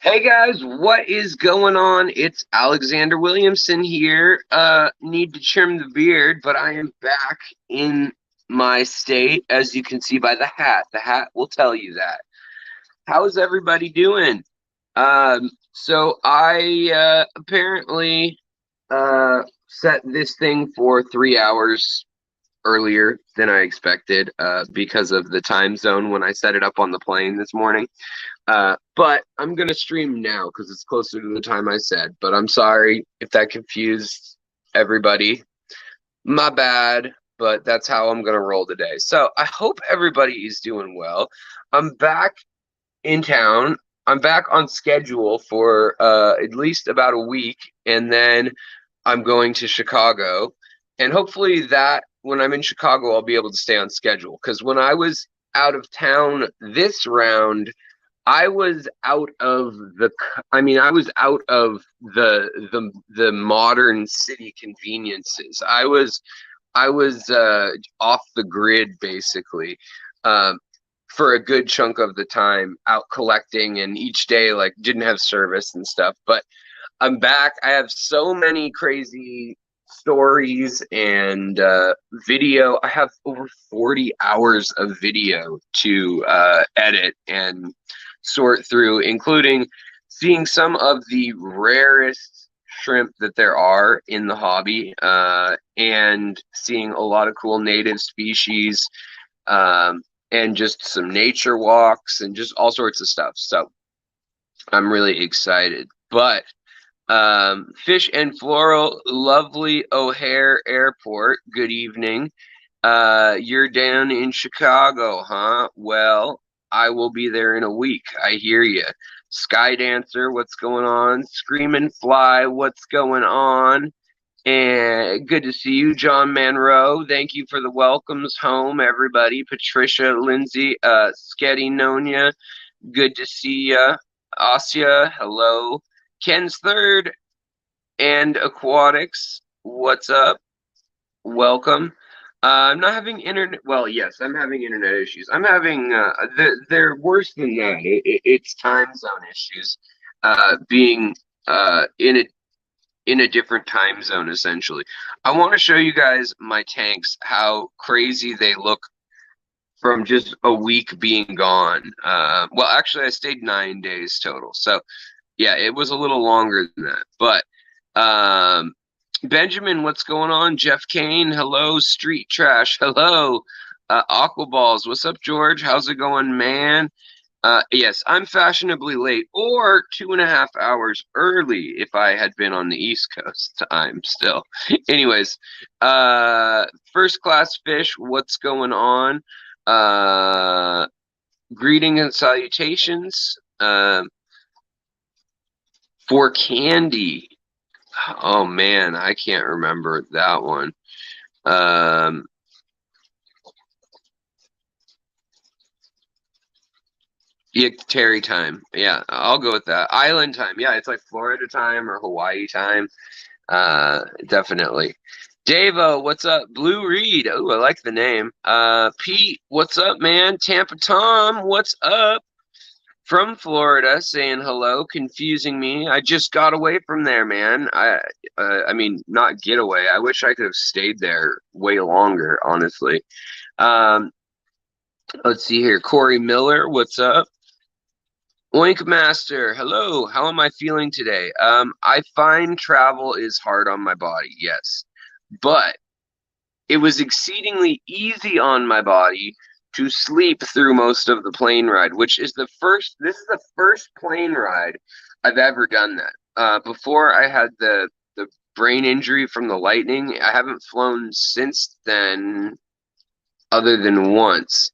Hey guys, what is going on? It's Alexander Williamson here. Need to trim the beard, but I am back in my state, as you can see by the hat. The hat will tell you that. How's everybody doing? So I apparently set this thing for 3 hours earlier than I expected because of the time zone when I set it up on the plane this morning. But I'm gonna stream now because it's closer to the time I said. But I'm sorry if that confused everybody. My bad, but that's how I'm gonna roll today. So I hope everybody is doing well. I'm back in town. I'm back on schedule for at least about a week, and then I'm going to Chicago. And hopefully that when I'm in Chicago, I'll be able to stay on schedule. Because when I was out of town this round, I was out of the I was out of the modern city conveniences. I was off the grid basically. For a good chunk of the time out collecting, and each day like didn't have service and stuff, but I'm back. I have so many crazy stories and video. I have over 40 hours of video to edit and sort through, including seeing some of the rarest shrimp that there are in the hobby, and seeing a lot of cool native species, and just some nature walks and just all sorts of stuff. So I'm really excited. But Fish and Floral, lovely O'Hare Airport. Good evening. You're down in Chicago, huh? Well, I will be there in a week. I hear you. Sky Dancer, what's going on? Screamin' Fly, what's going on? And good to see you, John Manroe. Thank you for the welcomes home, everybody. Patricia, Lindsay, Sketty Nonia, good to see ya. Asya, hello. Ken's Third and Aquatics, what's up? Welcome. I'm not having internet. Well, yes, I'm having internet issues. I'm having. They're worse than that. It's time zone issues. Being in a different time zone, essentially. I want to show you guys my tanks, how crazy they look from just a week being gone. Well, actually, I stayed 9 days total. So, yeah, it was a little longer than that. But Benjamin, what's going on? Jeff Kane, hello. Street Trash, hello. Aquaballs, what's up, George? How's it going, man? Yes, I'm fashionably late, or 2.5 hours early if I had been on the East Coast time still. Anyways, First Class Fish, what's going on? Greeting and salutations. For Candy. Oh man, I can't remember that one. Yeah, Terry time. Yeah, I'll go with that. Island time. Yeah, it's like Florida time or Hawaii time. Definitely. Davo, what's up? Blue Reed. Oh, I like the name. Pete, what's up, man? Tampa Tom, what's up? From Florida, saying hello, confusing me. I just got away from there, man. I mean, not get away. I wish I could have stayed there way longer, honestly. Let's see here. Corey Miller, what's up? Oink Master, hello. How am I feeling today? I find travel is hard on my body, yes, but it was exceedingly easy on my body to sleep through most of the plane ride, which is this is the first plane ride I've ever done that. Before I had the brain injury from the lightning, I haven't flown since then other than once,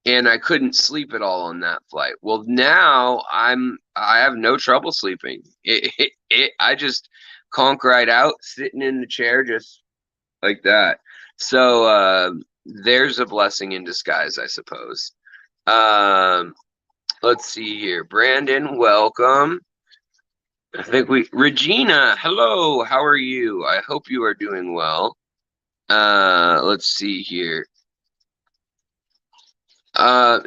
and I couldn't sleep at all on that flight. Well, now I have no trouble sleeping. I just conk right out, sitting in the chair just like that. So there's a blessing in disguise, I suppose. Let's see here. Brandon, welcome. I think Regina, hello. How are you? I hope you are doing well. Let's see here.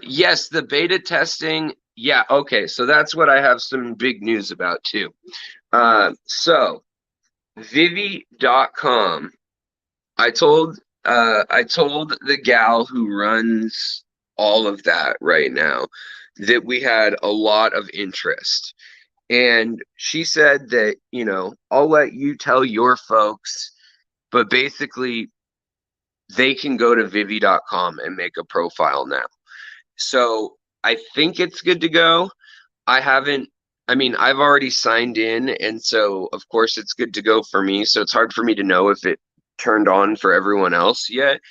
Yes, the beta testing Yeah, okay, so that's what I have some big news about too. So Vivi.com, I told the gal who runs all of that right now that we had a lot of interest. And she said that, you know, I'll let you tell your folks, but basically they can go to Vivi.com and make a profile now. So I think it's good to go. I haven't, I mean, I've already signed in, and so of course it's good to go for me. So it's hard for me to know if it turned on for everyone else yet,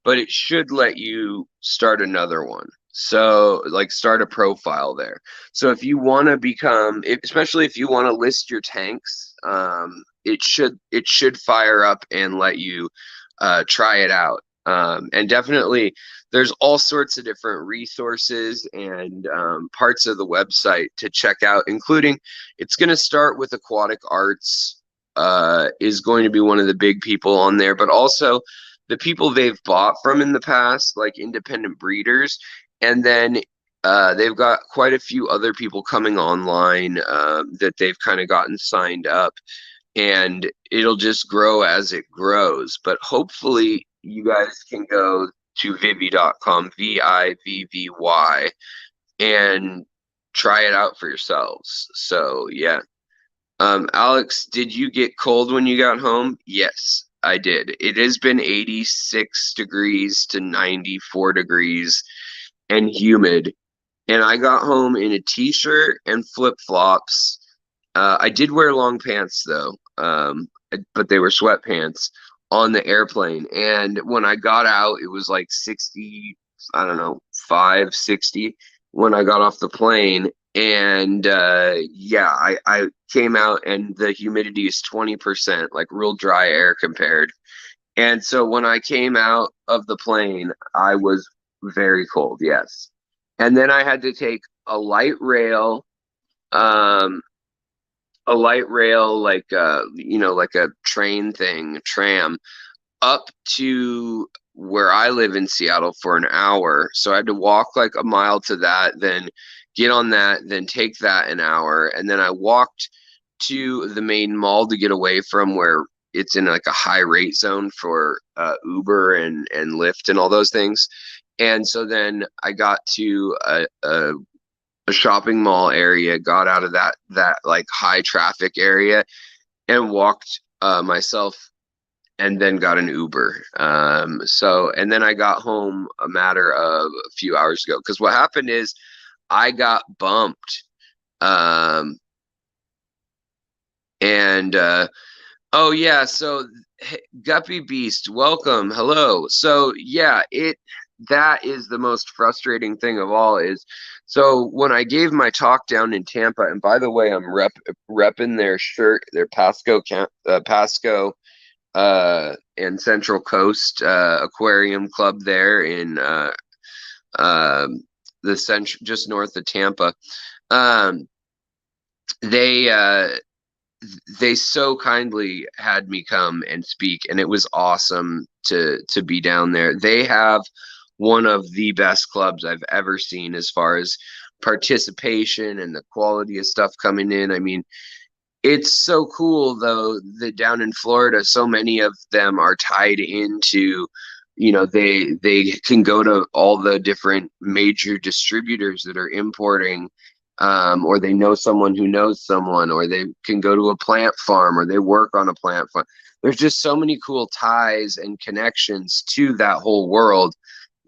but it should let you start another one. So, like, start a profile there. So if you want to become, especially if you want to list your tanks, it should fire up and let you try it out. And definitely, there's all sorts of different resources and parts of the website to check out, including it's going to start with Aquatic Arts, is going to be one of the big people on there, but also the people they've bought from in the past, like independent breeders, and then they've got quite a few other people coming online that they've kind of gotten signed up, and it'll just grow as it grows. But hopefully, you guys can go to Vivi.com, Vivy, and try it out for yourselves. So, yeah. Alex, did you get cold when you got home? Yes, I did. It has been 86 degrees to 94 degrees and humid. And I got home in a t-shirt and flip-flops. I did wear long pants though, but they were sweatpants on the airplane. And when I got out, it was like 60, I don't know, 560 when I got off the plane. And yeah, I came out and the humidity is 20%, like real dry air compared. And so when I came out of the plane, I was very cold, yes. And then I had to take a light rail, um, like you know, like a train thing, tram, up to where I live in Seattle for an hour. So I had to walk like a mile to that, then get on that, then take that an hour. And then I walked to the main mall to get away from where it's in like a high rate zone for Uber and Lyft and all those things. And so then I got to a shopping mall area, got out of that like high traffic area and walked myself, and then got an Uber. So, and then I got home a matter of a few hours ago. Because what happened is I got bumped. Um, and oh yeah, so Guppy Beast, welcome, hello. So yeah, that is the most frustrating thing of all is, so when I gave my talk down in Tampa, and by the way, I'm repping their shirt, their Pasco and Central Coast Aquarium Club there in the central, just north of Tampa. Um, they they so kindly had me come and speak, and it was awesome to be down there. They have one of the best clubs I've ever seen as far as participation and the quality of stuff coming in. I mean, it's so cool though that down in Florida, so many of them are tied into, you know, they can go to all the different major distributors that are importing, or they know someone who knows someone, or they can go to a plant farm, or they work on a plant farm. There's just so many cool ties and connections to that whole world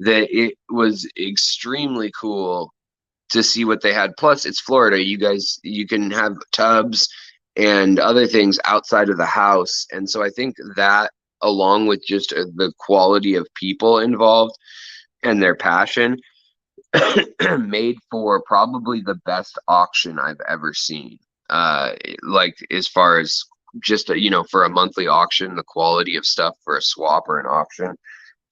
that it was extremely cool to see what they had. Plus, it's Florida. You guys, you can have tubs and other things outside of the house. And so I think that, along with just the quality of people involved and their passion, made for probably the best auction I've ever seen. Like as far as just you know, for a monthly auction, the quality of stuff for a swap or an auction,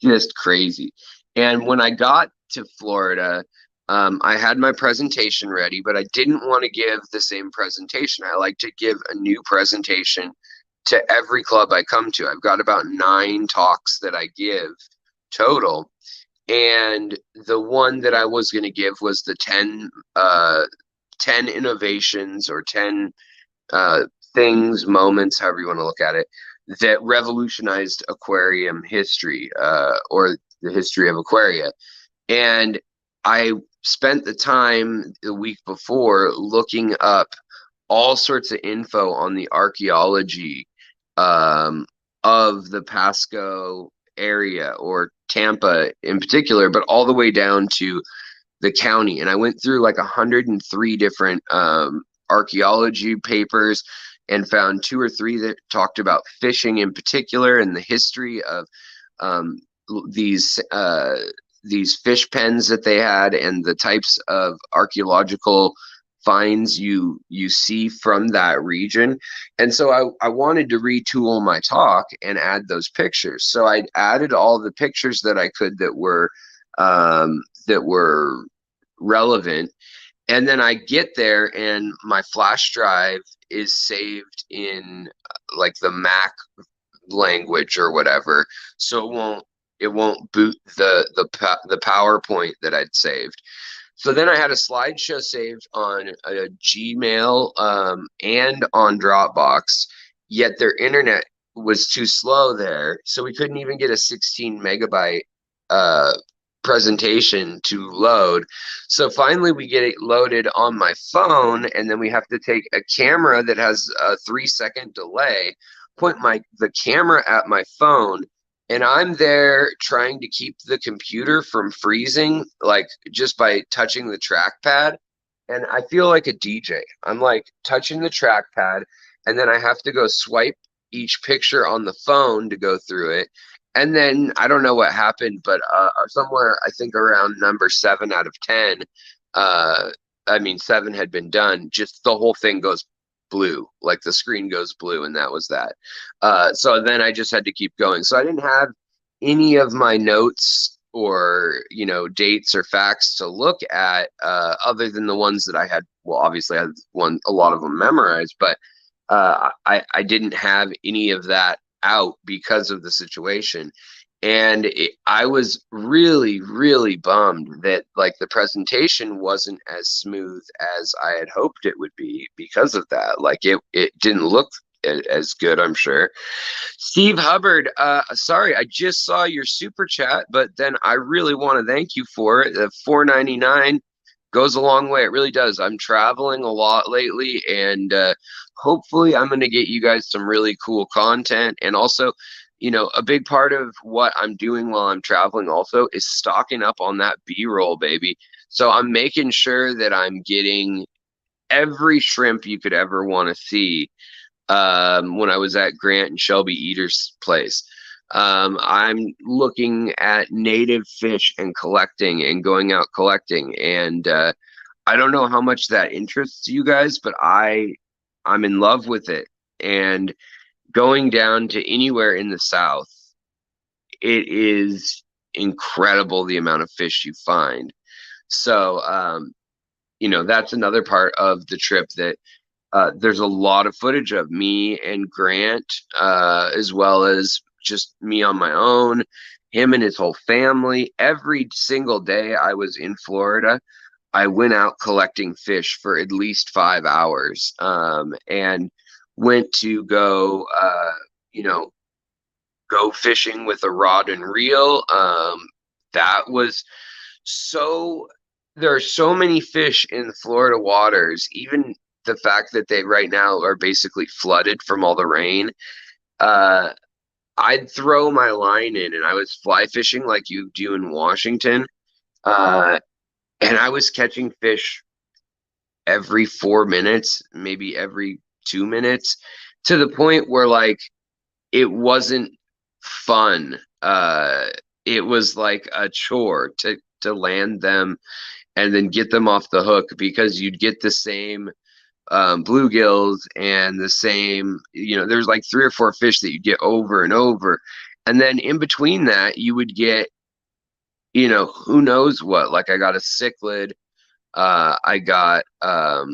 just crazy. And when I got to Florida, I had my presentation ready, but I didn't want to give the same presentation. I like to give a new presentation to every club I come to. I've got about 9 talks that I give total. And the one that I was going to give was the 10 innovations or 10 uh, things, moments, however you want to look at it, that revolutionized aquarium history, or the history of aquaria. And I spent the time the week before looking up all sorts of info on the archaeology um, of the Pasco area, or Tampa in particular, but all the way down to the county. And I went through like 103 different archaeology papers and found 2 or 3 that talked about fishing in particular and the history of um, these fish pens that they had and the types of archaeological finds you see from that region. And so I wanted to retool my talk and add those pictures. So I added all the pictures that I could that were relevant. And then I get there and my flash drive is saved in like the Mac language or whatever, so it won't boot the PowerPoint that I'd saved. So then I had a slideshow saved on a Gmail and on Dropbox, yet their internet was too slow there, so we couldn't even get a 16 megabyte uh, presentation to load. So finally we get it loaded on my phone, and then we have to take a camera that has a 3-second delay, point the camera at my phone, and I'm there trying to keep the computer from freezing, like just by touching the trackpad. And I feel like a DJ. I'm like touching the trackpad, and then I have to go swipe each picture on the phone to go through it. And then I don't know what happened, but somewhere I think around number 7 out of 10, I mean 7 had been done. Just the whole thing goes blue, like the screen goes blue, and that was that. So then I just had to keep going. So I didn't have any of my notes or dates or facts to look at, other than the ones that I had. Well, obviously I had a lot of them memorized, but I didn't have any of that out because of the situation. And I was really, really bummed that like the presentation wasn't as smooth as I had hoped it would be because of that. Like it didn't look as good, I'm sure. Steve Hubbard, sorry, I just saw your super chat, but then I really want to thank you for it. The $4.99 goes a long way. It really does. I'm traveling a lot lately, and hopefully I'm going to get you guys some really cool content. And also, a big part of what I'm doing while I'm traveling also is stocking up on that B-roll, baby. So I'm making sure that I'm getting every shrimp you could ever want to see. When I was at Grant and Shelby Eater's place, I'm looking at native fish and collecting and going out collecting. And I don't know how much that interests you guys, but I'm in love with it. And going down to anywhere in the South, it is incredible the amount of fish you find. So, that's another part of the trip that there's a lot of footage of me and Grant, as well as just me on my own, him and his whole family. Every single day I was in Florida, I went out collecting fish for at least 5 hours, and went to go fishing with a rod and reel. That was there are so many fish in the Florida waters, even the fact that they right now are basically flooded from all the rain. I'd throw my line in, and I was fly fishing like you do in Washington. And I was catching fish every 4 minutes, maybe every 2 minutes, to the point where like it wasn't fun. It was like a chore to land them and then get them off the hook, because you'd get the same bluegills and the same, there's like 3 or 4 fish that you get over and over. And then in between that, you would get, who knows what. Like I got a cichlid. I got a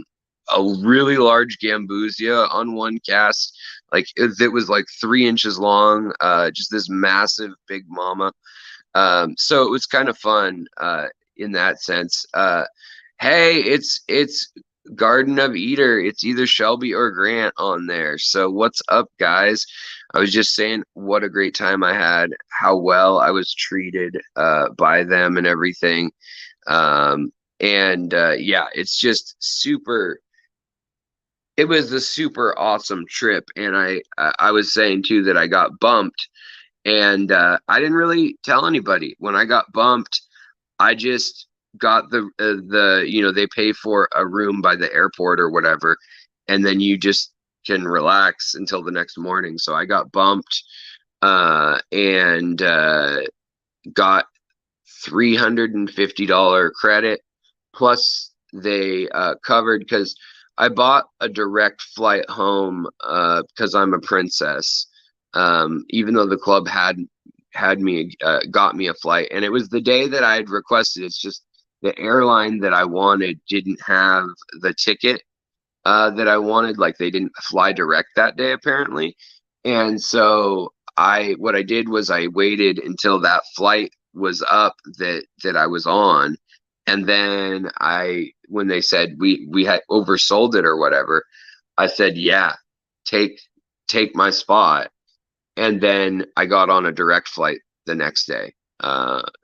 really large gambusia on one cast. Like it was like 3 inches long, just this massive big mama. So it was kind of fun in that sense. Hey, it's Garden of Eater. It's either Shelby or Grant on there. So what's up, guys? I was just saying what a great time I had, how well I was treated by them and everything. And yeah, it's just super. It was a super awesome trip, and I was saying too that I got bumped, and I didn't really tell anybody when I got bumped. I just got the they pay for a room by the airport or whatever, and then you just can relax until the next morning. So I got bumped and got $350 credit, plus they covered because I bought a direct flight home because I'm a princess. Even though the club had me got me a flight, and it was the day that I had requested. It's just the airline that I wanted didn't have the ticket that I wanted. Like, they didn't fly direct that day apparently, and so what I did was I waited until that flight was up that I was on, and then when they said we had oversold it or whatever, I said, yeah, take my spot. And then I got on a direct flight the next day.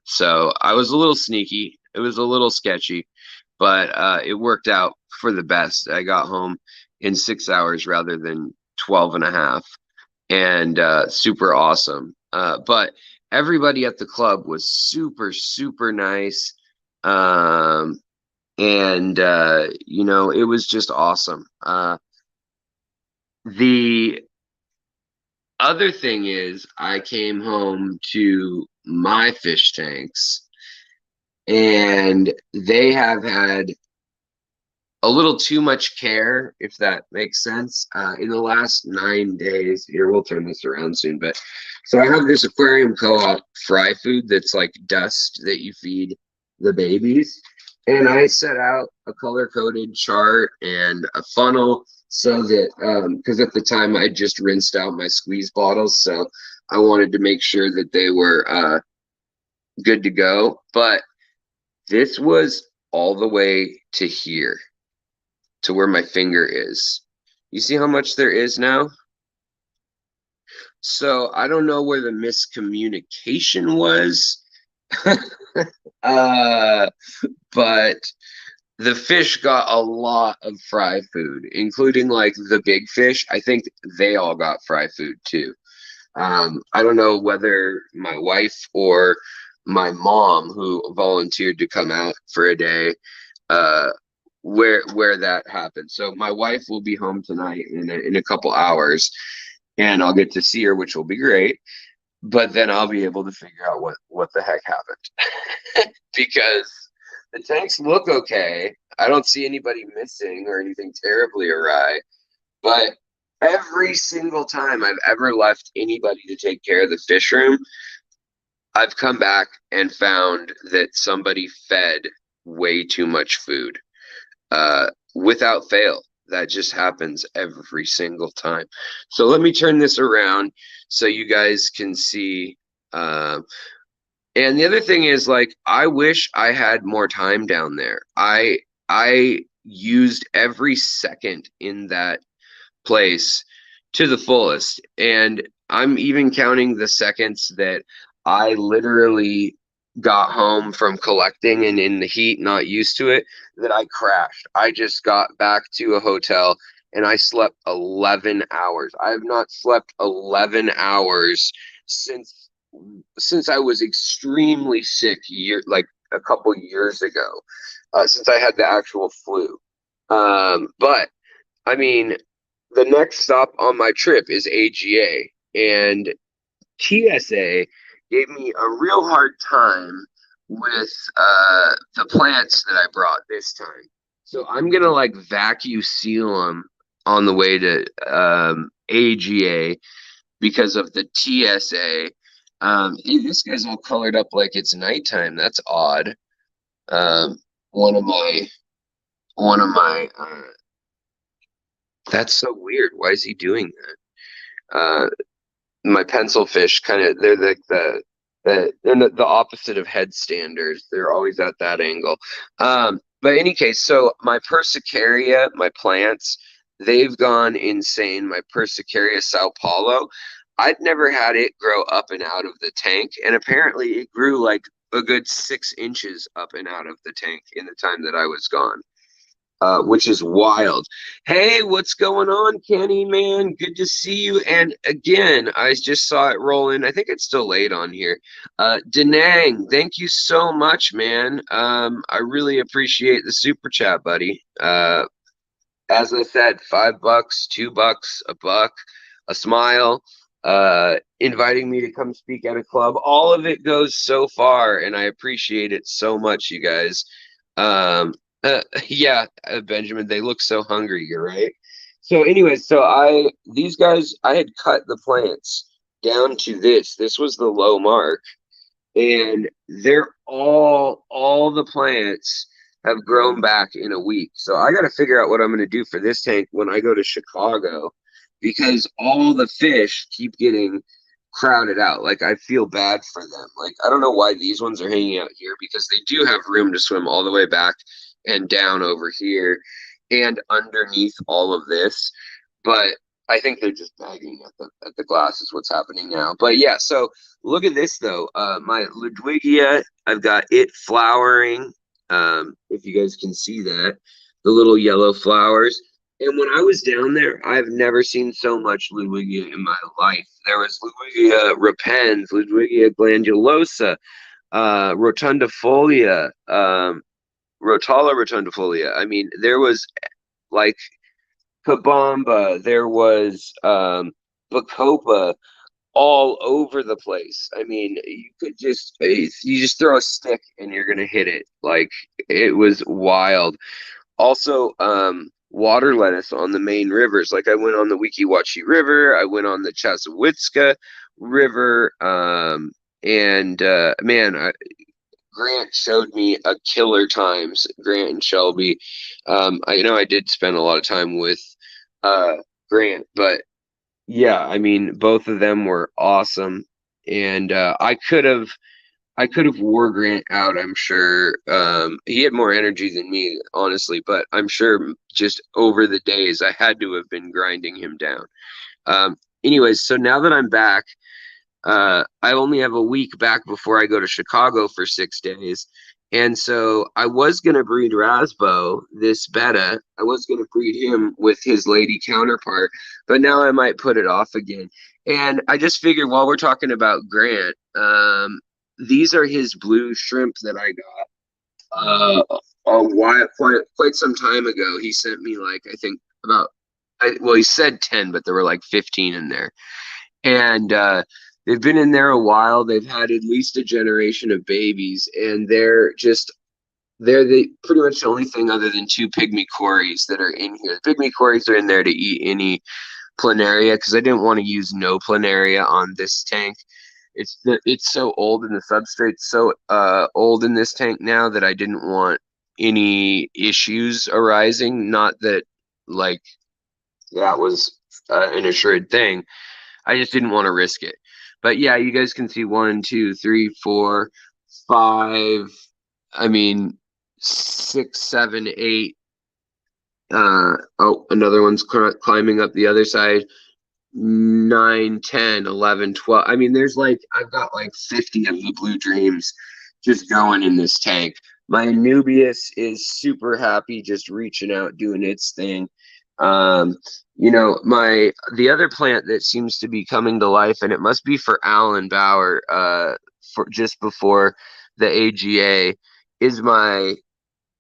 So I was a little sneaky. It was a little sketchy, but it worked out for the best. I got home in 6 hours rather than 12 and a half, and super awesome. But everybody at the club was super, super nice. And it was just awesome. The other thing is, I came home to my fish tanks, and they have had a little too much care, if that makes sense. In the last 9 days, here, we'll turn this around soon, but so I have this Aquarium Co-op fry food that's like dust that you feed the babies. And I set out a color-coded chart and a funnel so that, because at the time I just rinsed out my squeeze bottles, so I wanted to make sure that they were good to go. But this was all the way to here, to where my finger is. You see how much there is now? So I don't know where the miscommunication was, but the fish got a lot of fry food, including like the big fish. I think they all got fry food too. I don't know whether my wife or my mom, who volunteered to come out for a day, where that happened. So my wife will be home tonight in a couple hours, and I'll get to see her, which will be great. But then I'll be able to figure out what the heck happened. Because the tanks look okay. I don't see anybody missing or anything terribly awry. But every single time I've ever left anybody to take care of the fish room, I've come back and found that somebody fed way too much food. Without fail. That just happens every single time. So let me turn this around so you guys can see. And the other thing is, like, I wish I had more time down there. I used every second in that place to the fullest. And I'm even counting the seconds that I literally got home from collecting and in the heat, not used to it, that I crashed. I just got back to a hotel and I slept 11 hours. I have not slept 11 hours since I was extremely sick, like a couple years ago, since I had the actual flu. But I mean, the next stop on my trip is AGA, and TSA gave me a real hard time with the plants that I brought this time. So I'm gonna like vacuum seal them on the way to AGA because of the TSA. Hey, this guy's all colored up like it's nighttime. That's odd. One of my that's so weird. Why is he doing that? My pencil fish they're like the and the opposite of headstanders. They're always at that angle. But in any case, so my Persicaria, my plants, they've gone insane. My Persicaria Sao Paulo, I'd never had it grow up and out of the tank, and apparently it grew like a good 6 inches up and out of the tank in the time that I was gone, which is wild. Hey, what's going on, Kenny, man? Good to see you. And again, I just saw it roll in. I think it's still late on here. Denang, thank you so much, man. I really appreciate the super chat, buddy. As I said, $5, $2, a buck, a smile, inviting me to come speak at a club. All of it goes so far, and I appreciate it so much, you guys. Yeah, Benjamin, they look so hungry. You're right. So, anyways, these guys, I had cut the plants down to this. This was the low mark, and they're all the plants have grown back in a week. So I got to figure out what I'm going to do for this tank when I go to Chicago, because all the fish keep getting crowded out. Like, I feel bad for them. Like, I don't know why these ones are hanging out here, because they do have room to swim all the way back and down over here and underneath all of this. But I think they're just bagging at the glass is what's happening now. But yeah, so look at this though. My Ludwigia, I've got it flowering. If you guys can see that, the little yellow flowers. And when I was down there, I've never seen so much Ludwigia in my life. There was Ludwigia repens, Ludwigia glandulosa, rotundifolia, Rotala rotundifolia. I mean, there was like Kabamba, there was Bacopa, all over the place. I mean, you just throw a stick and you're gonna hit it. Like, it was wild. Also, water lettuce on the main rivers. Like, I went on the Wikiwachi River, I went on the Chassawitzka River, and man, Grant showed me a killer times. Grant and Shelby. I know I did spend a lot of time with Grant, but yeah, I mean, both of them were awesome, and I could have wore Grant out, I'm sure. He had more energy than me, honestly, but I'm sure just over the days I had to have been grinding him down. Anyways, so now that I'm back, I only have a week back before I go to Chicago for 6 days. And so I was going to breed Rasbo, this betta. I was going to breed him with his lady counterpart, but now I might put it off again. And I just figured, while we're talking about Grant, these are his blue shrimp that I got a while, quite some time ago. He sent me, like, I think well, he said 10, but there were like 15 in there. And they've been in there a while. They've had at least a generation of babies, and they're the pretty much the only thing other than two pygmy cories that are in here. The pygmy cories are in there to eat any planaria, because I didn't want to use no planaria on this tank. It's so old, and the substrate's so old in this tank now, that I didn't want any issues arising. Not that, like, that was an assured thing. I just didn't want to risk it. But yeah, you guys can see 1, 2, 3, 4, 5. I mean, 6, 7, 8. Oh, another one's climbing up the other side. 9, 10, 11, 12. I mean, I've got like 50 of the Blue Dreams just going in this tank. My Anubias is super happy, just reaching out, doing its thing. The other plant that seems to be coming to life, and it must be for Alan Bauer, for just before the AGA, is my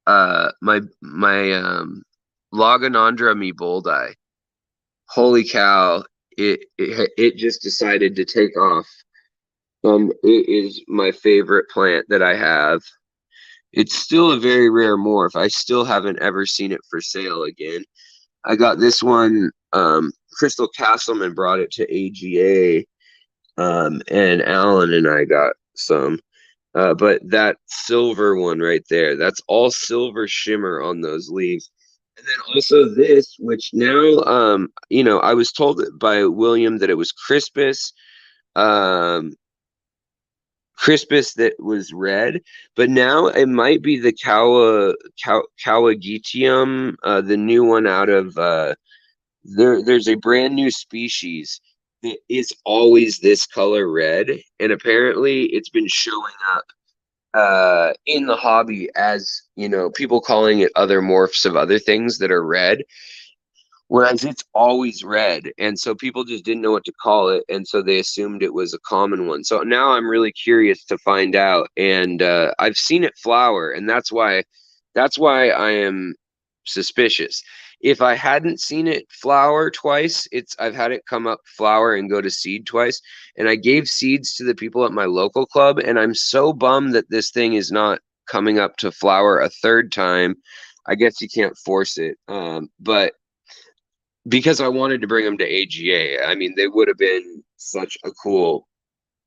Logonandra meboldi. Holy cow! It just decided to take off, and it is my favorite plant that I have. It's still a very rare morph. I still haven't ever seen it for sale again. I got this one. Crystal Castleman brought it to AGA, and Alan and I got some. But that silver one right there, that's all silver shimmer on those leaves. And then also this, which now, I was told by William that it was Crispus crispus that was red, but now it might be the Kawagitium, the new one out of there's a brand new species that is always this color red, and apparently it's been showing up in the hobby as, you know, people calling it other morphs of other things that are red, whereas it's always red. And so people just didn't know what to call it, and so they assumed it was a common one. So now I'm really curious to find out, and I've seen it flower, and that's why I am suspicious. If I hadn't seen it flower twice, I've had it come up flower and go to seed twice, and I gave seeds to the people at my local club, and I'm so bummed that this thing is not coming up to flower a third time. I guess you can't force it, but because I wanted to bring them to AGA. I mean, they would have been such a cool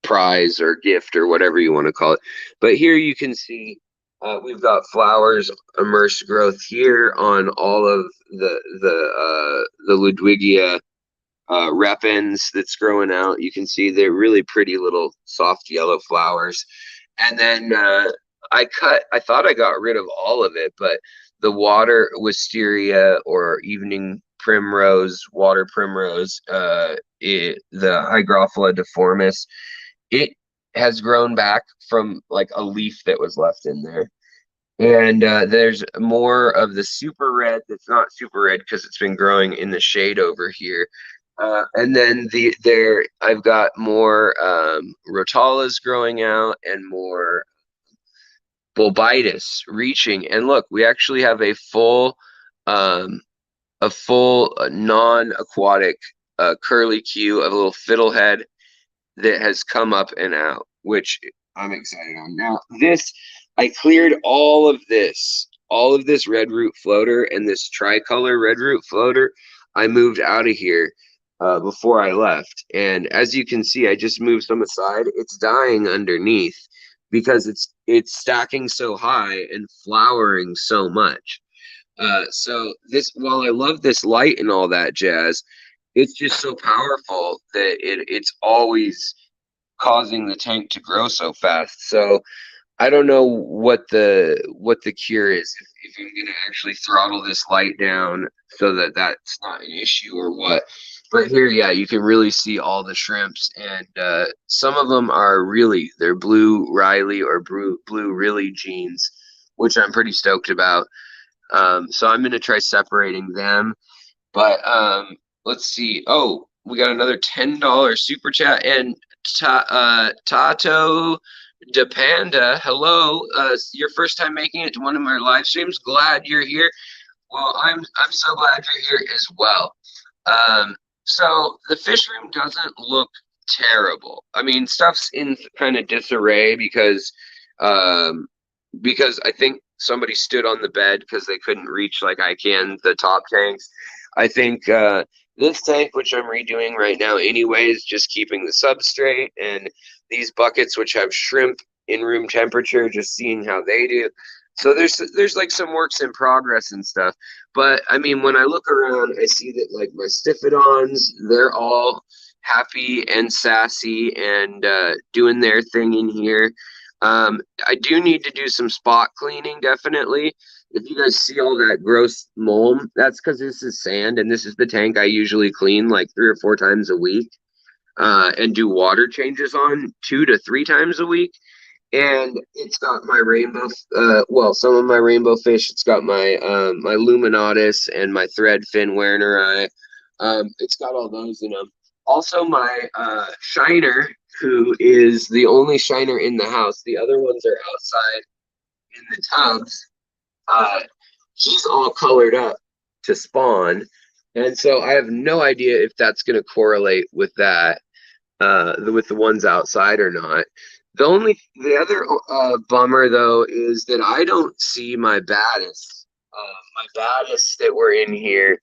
prize or gift or whatever you want to call it. But here you can see we've got flowers, immersed growth here on all of the Ludwigia repens that's growing out. You can see they're really pretty little soft yellow flowers. And then I thought I got rid of all of it, but the water wisteria or evening primrose, water primrose, the Hygrophila deformis, it has grown back from like a leaf that was left in there. And there's more of the super red that's not super red because it's been growing in the shade over here. And then I've got more rotalas growing out and more bulbitis reaching. And look, we actually have a full non-aquatic curly Q, a little fiddlehead that has come up and out, which I'm excited on. Now, I cleared all of this red root floater and this tricolor red root floater. I moved out of here before I left. And as you can see, I just moved some aside. It's dying underneath because it's stacking so high and flowering so much. So while I love this light and all that jazz, it's just so powerful that it's always causing the tank to grow so fast. So I don't know what the cure is. If I'm gonna actually throttle this light down so that that's not an issue or what. But here, yeah, you can really see all the shrimps, and some of them are they're blue Riley or blue Riley genes, which I'm pretty stoked about. So I'm gonna try separating them. But let's see. Oh, we got another $10 super chat, and Tato De Panda, hello. Your first time making it to one of my live streams. Glad you're here. Well, I'm so glad you're here as well. So the fish room doesn't look terrible. I mean, stuff's in kind of disarray because I think somebody stood on the bed because they couldn't reach like I can the top tanks. I think this tank, which I'm redoing right now anyway, is just keeping the substrate, and these buckets, which have shrimp in room temperature, just seeing how they do. So there's like some works in progress and stuff. But I mean, when I look around, I see that like my Stiphodons, they're all happy and sassy and doing their thing in here. I do need to do some spot cleaning, definitely. If you guys see all that gross mulm, that's because this is sand, and this is the tank I usually clean like 3 or 4 times a week, and do water changes on 2 to 3 times a week. And it's got my rainbow, some of my rainbow fish. It's got my my Luminatus and my threadfin Werneri. It's got all those in them. Also, my shiner, who is the only shiner in the house. The other ones are outside in the tubs. He's all colored up to spawn, and so I have no idea if that's going to correlate with that, with the ones outside or not. The other bummer though is that I don't see my baddest. My baddest that were in here,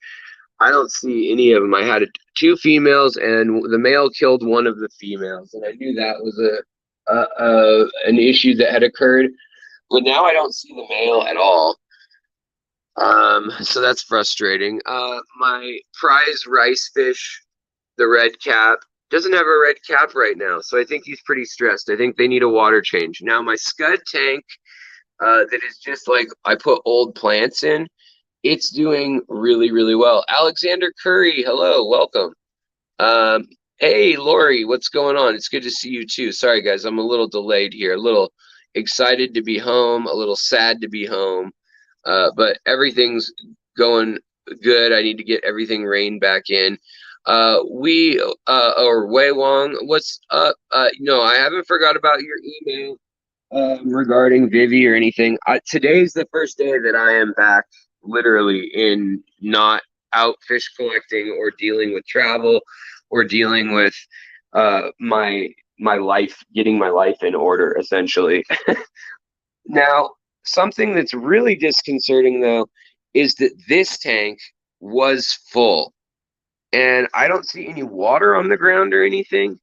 I don't see any of them. I had 2 females, and the male killed one of the females, and I knew that was an issue that had occurred. But now I don't see the male at all. So that's frustrating. My prize rice fish, the red cap, doesn't have a red cap right now, so I think he's pretty stressed. I think they need a water change. Now my scud tank, that is just like I put old plants in, it's doing really, really well. Alexander Curry, hello, welcome. Um, hey, Lori, what's going on? It's good to see you too. Sorry, guys, I'm a little delayed here. A little excited to be home, a little sad to be home, but everything's going good. I need to get everything reined back in. Or Wei Wong, what's up? No, I haven't forgot about your email regarding Vivi or anything. Today's the first day that I am back, literally, in not out fish collecting or dealing with travel or dealing with my life, getting my life in order, essentially. Now, something that's really disconcerting though is that this tank was full, and I don't see any water on the ground or anything,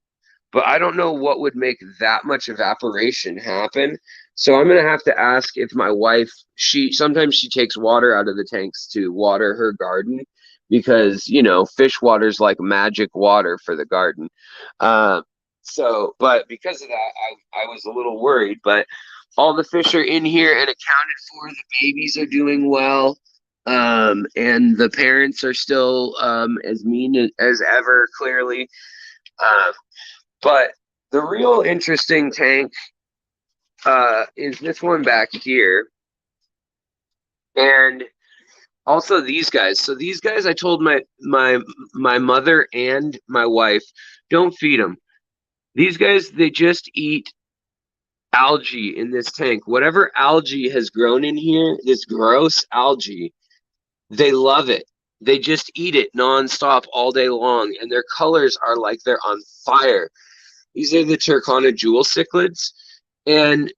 but I don't know what would make that much evaporation happen. So I'm gonna have to ask if my wife, she sometimes she takes water out of the tanks to water her garden because, you know, fish water's like magic water for the garden. Uh, but because of that, I was a little worried. But all the fish are in here and accounted for. The babies are doing well. And the parents are still as mean as ever, clearly. Um, but the real interesting tank is this one back here. And also these guys. So these guys, I told my mother and my wife, don't feed them. These guys, they just eat algae in this tank. Whatever algae has grown in here, this gross algae, they love it. They just eat it nonstop all day long, and their colors are like they're on fire. These are the Turkana jewel cichlids, and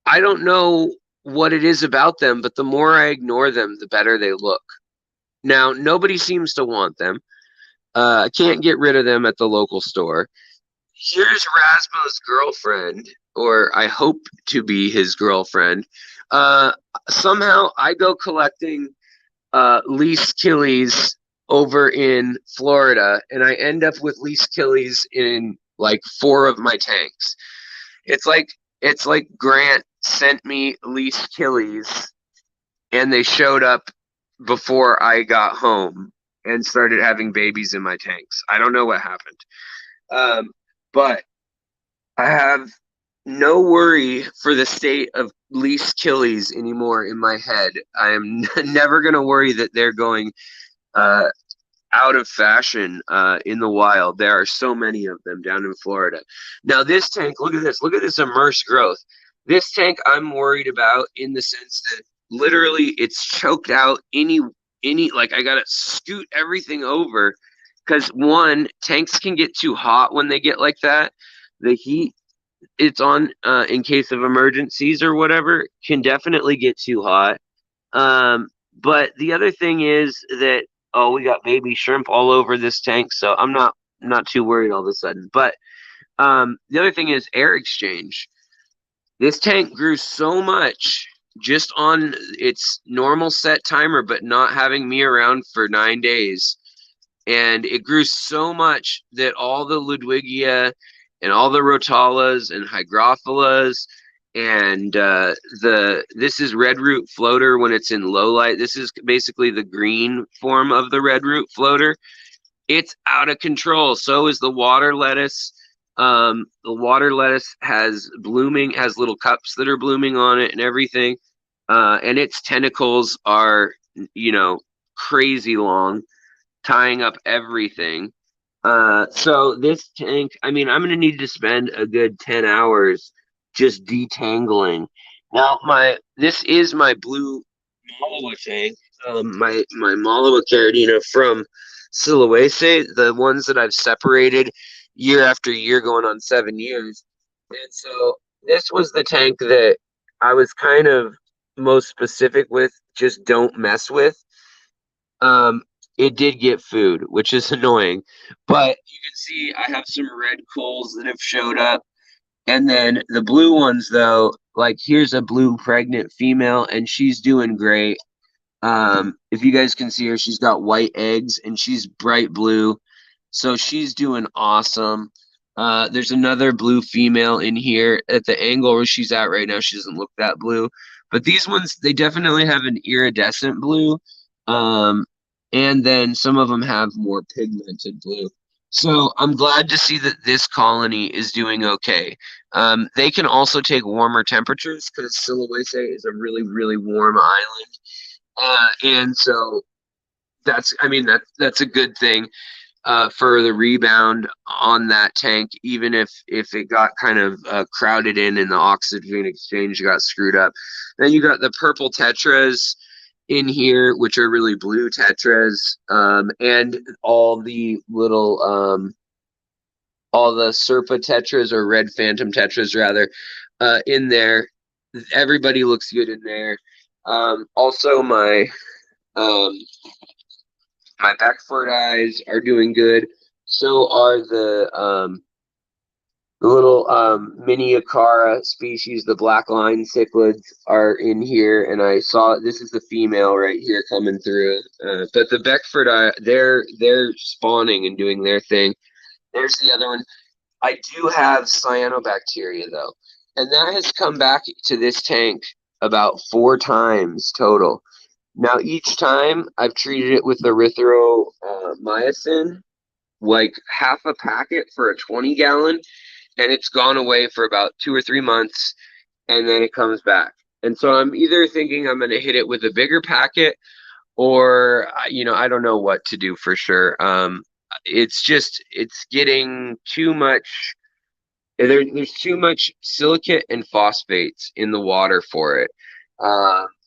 I don't know what it is about them, but the more I ignore them, the better they look. Now, nobody seems to want them. I can't get rid of them at the local store. Here's Rasmo's girlfriend, or I hope to be his girlfriend. Uh, Somehow I go collecting least killies over in Florida, and I end up with least killies in like 4 of my tanks. It's like Grant sent me least killies, and they showed up before I got home and started having babies in my tanks. I don't know what happened, but I have no worry for the state of least killies anymore in my head. I am never going to worry that they're going uh, out of fashion in the wild. There are so many of them down in Florida. Now this tank, look at this. Look at this immersed growth. This tank I'm worried about in the sense that literally it's choked out any like I got to scoot everything over because one, tanks can get too hot when they get like that. The heat it's on in case of emergencies or whatever can definitely get too hot. But the other thing is that we got baby shrimp all over this tank, so I'm not too worried all of a sudden. But the other thing is air exchange. This tank grew so much just on its normal set timer, but not having me around for 9 days. And it grew so much that all the Ludwigia and all the Rotalas and Hygrophilas and this is red root floater when it's in low light. This is basically the green form of the red root floater. It's out of control. So is the water lettuce. The water lettuce has little cups that are blooming on it and everything. And its tentacles are, crazy long, tying up everything. So this tank, I mean, I'm going to need to spend a good 10 hours just detangling. Now, this is my blue Malawa tank, my Malawa caridina from Sulawesi, the ones that I've separated year after year going on 7 years. And so this was the tank that I was kind of most specific with, just don't mess with. It did get food, which is annoying, but you can see I have some red coals that have showed up. And then the blue ones, though, like here's a blue pregnant female, and she's doing great. If you guys can see her, she's got white eggs, and she's bright blue. So she's doing awesome. There's another blue female in here. At the angle where she's at right now, she doesn't look that blue. But these ones, they definitely have an iridescent blue. Um, and then some of them have more pigmented blue. So I'm glad to see that this colony is doing okay. They can also take warmer temperatures because Sulawesi is a really, really warm island. And so I mean, that's a good thing for the rebound on that tank, even if it got kind of crowded in and the oxygen exchange got screwed up. Then you got the purple tetras in here, which are really blue tetras, and all the Serpa tetras or red phantom tetras rather in there. Everybody looks good in there. Also, um, my Beckford eyes are doing good. So are the little mini Acara species, the black line cichlids are in here, and I saw this is the female right here coming through. But the Beckford eye, they're spawning and doing their thing. There's the other one. I do have cyanobacteria though, and that has come back to this tank about 4 times total. Now, each time I've treated it with erythromycin, like half a packet for a 20-gallon, and it's gone away for about 2 or 3 months, and then it comes back. And so I'm either thinking I'm going to hit it with a bigger packet, or I don't know what to do for sure. It's getting too much. There's too much silicate and phosphates in the water for it.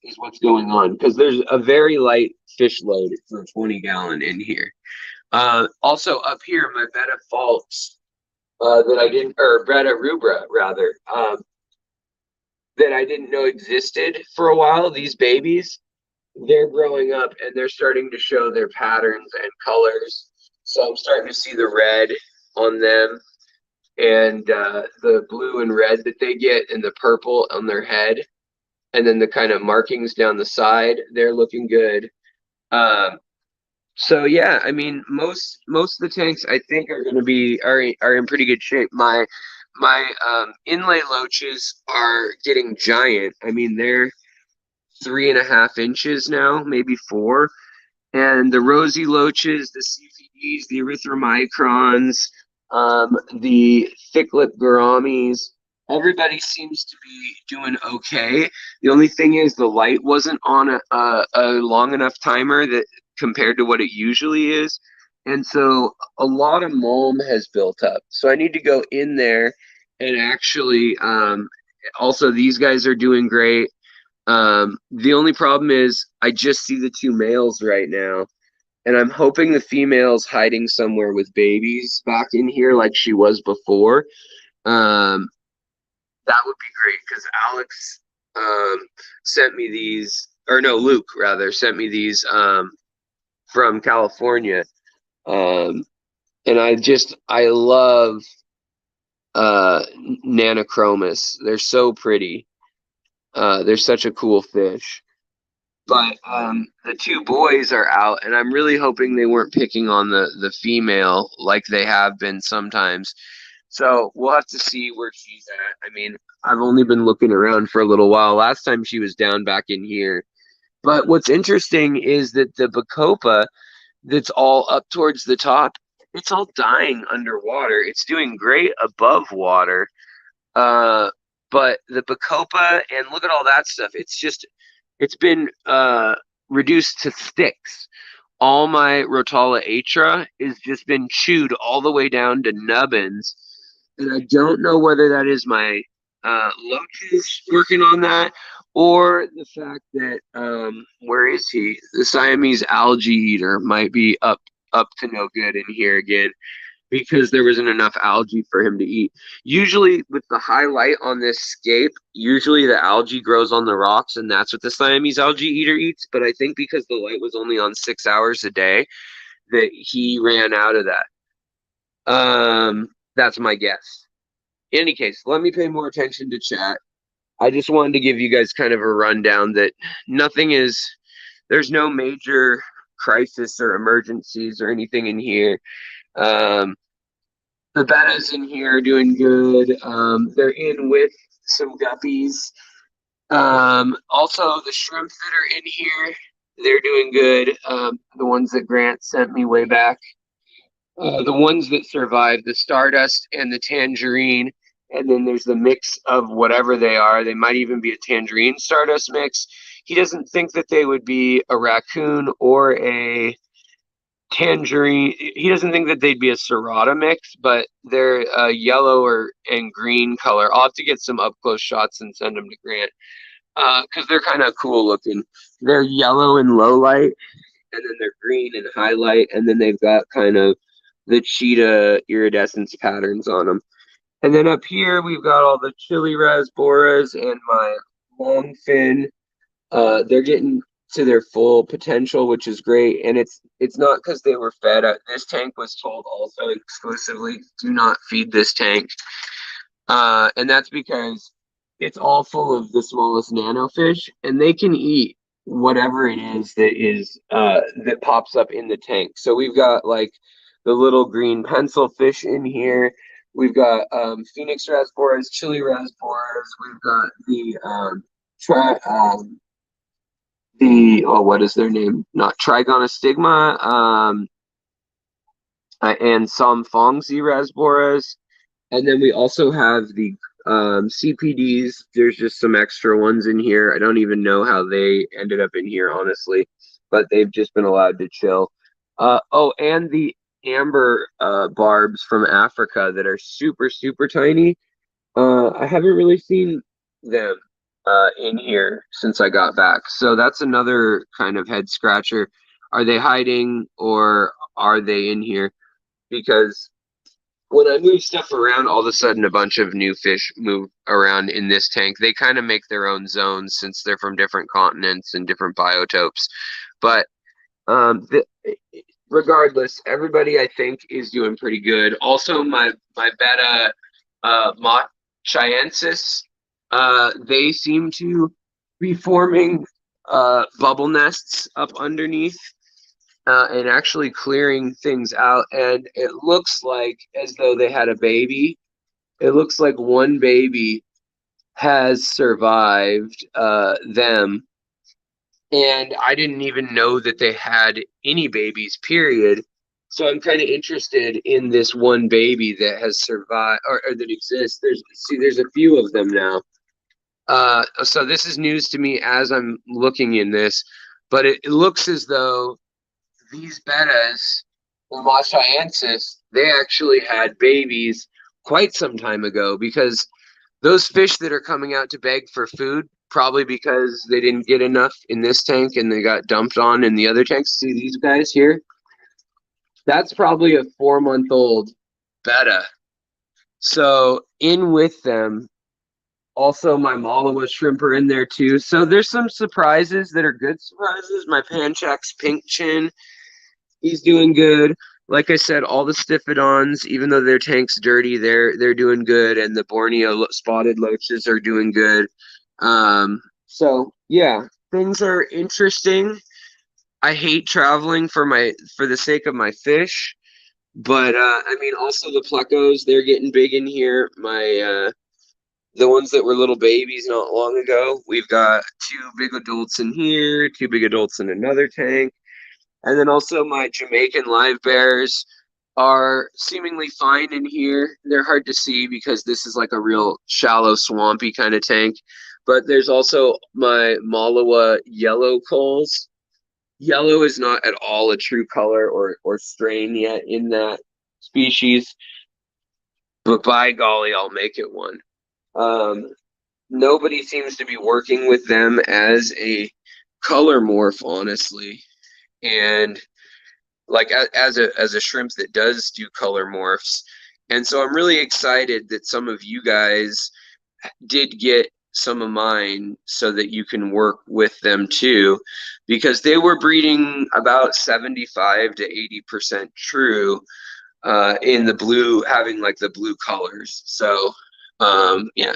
Is what's going on because there's a very light fish load for a 20-gallon in here. Also up here, my betta faults that I didn't, or betta rubra rather, that I didn't know existed for a while. These babies, they're growing up and they're starting to show their patterns and colors. So I'm starting to see the red on them and the blue and red that they get and the purple on their head. And then the kind of markings down the side, they're looking good. So yeah, I mean, most of the tanks I think are going to be are in pretty good shape. My inlay loaches are getting giant. I mean, they're 3.5 inches now, maybe 4. And the rosy loaches, the CPDs, the erythromicrons, the thick-lip gouramis, everybody seems to be doing okay. The only thing is the light wasn't on a long enough timer that compared to what it usually is. And so a lot of mulm has built up. So I need to go in there and actually, also these guys are doing great. The only problem is I just see the 2 males right now. And I'm hoping the female's hiding somewhere with babies back in here like she was before. That would be great because Alex sent me these, or no, Luke rather sent me these from California, and I love Nanochromis. They're so pretty. They're such a cool fish. But the 2 boys are out, and I'm really hoping they weren't picking on the female like they have been sometimes. So we'll have to see where she's at. I mean, I've only been looking around for a little while. Last time she was down back in here. But what's interesting is that the Bacopa that's all up towards the top, it's all dying underwater. It's doing great above water. But the Bacopa, and look at all that stuff. It's been reduced to sticks. All my Rotala atra has just been chewed all the way down to nubbins. And I don't know whether that is my loaches working on that or the fact that, where is he? The Siamese algae eater might be up to no good in here again because there wasn't enough algae for him to eat. Usually with the high light on this scape, usually the algae grows on the rocks and that's what the Siamese algae eater eats. But I think because the light was only on 6 hours a day that he ran out of that. That's my guess. In any case, let me pay more attention to chat. I just wanted to give you guys kind of a rundown that there's no major crisis or emergencies or anything in here. The bettas in here are doing good. They're in with some guppies. Also, the shrimp that are in here, they're doing good. The ones that Grant sent me way back. The ones that survived, the Stardust and the Tangerine, and then there's the mix of whatever they are. They might even be a Tangerine Stardust mix. He doesn't think that they would be a raccoon or a tangerine. He doesn't think that they'd be a serrata mix, but they're a yellow or and green color. I'll have to get some up close shots and send them to Grant because they're kind of cool looking. They're yellow in low light, and then they're green in highlight, and then they've got kind of the cheetah iridescence patterns on them. And then up here we've got all the chili rasboras and my longfin. They're getting to their full potential, which is great. And it's not because they were fed. This tank was told also exclusively, do not feed this tank. And that's because it's all full of the smallest nano fish, and they can eat whatever it is that pops up in the tank. So we've got like the little green pencil fish in here. We've got Phoenix rasboras, chili rasboras. We've got what is their name? Not Trigonostigma, and some Fongzi rasboras. And then we also have the CPDs. There's just some extra ones in here. I don't even know how they ended up in here, honestly, but they've just been allowed to chill. And the amber barbs from Africa that are super, super tiny. I haven't really seen them in here since I got back. So that's another kind of head scratcher. Are they hiding or are they in here? Because when I move stuff around, all of a sudden a bunch of new fish move around in this tank. They kind of make their own zones since they're from different continents and different biotopes. But regardless, everybody I think is doing pretty good. Also, my betta Mott chiensis, they seem to be forming bubble nests up underneath. And actually clearing things out, and it looks like as though they had a baby. It looks like one baby has survived them, and I didn't even know that they had any babies, period. So I'm kind of interested in this one baby that has survived or that exists. There's a few of them now. So this is news to me as I'm looking in this, but it looks as though these bettas, the Machiensis, they actually had babies quite some time ago, because those fish that are coming out to beg for food, probably because they didn't get enough in this tank and they got dumped on in the other tanks. See these guys here? That's probably a 4-month-old betta. So in with them, also my Malawa shrimp are in there too. So there's some surprises that are good surprises. My Panchax pink chin, he's doing good. Like I said, all the Stiphodons, even though their tank's dirty, they're doing good, and the Borneo spotted loaches are doing good. So yeah, things are interesting. I hate traveling for the sake of my fish, but I mean, also the plecos, they're getting big in here. The ones that were little babies not long ago, we've got 2 big adults in here, 2 big adults in another tank. And then also my Jamaican live bears are seemingly fine in here. They're hard to see because this is like a real shallow, swampy kind of tank. But there's also my Malawa yellow culls. Yellow is not at all a true color or strain yet in that species. But by golly, I'll make it one. Nobody seems to be working with them as a color morph, honestly. And like as a shrimp that does do color morphs. And so I'm really excited that some of you guys did get some of mine so that you can work with them too, because they were breeding about 75 to 80% true in the blue, having like the blue colors. So Yeah.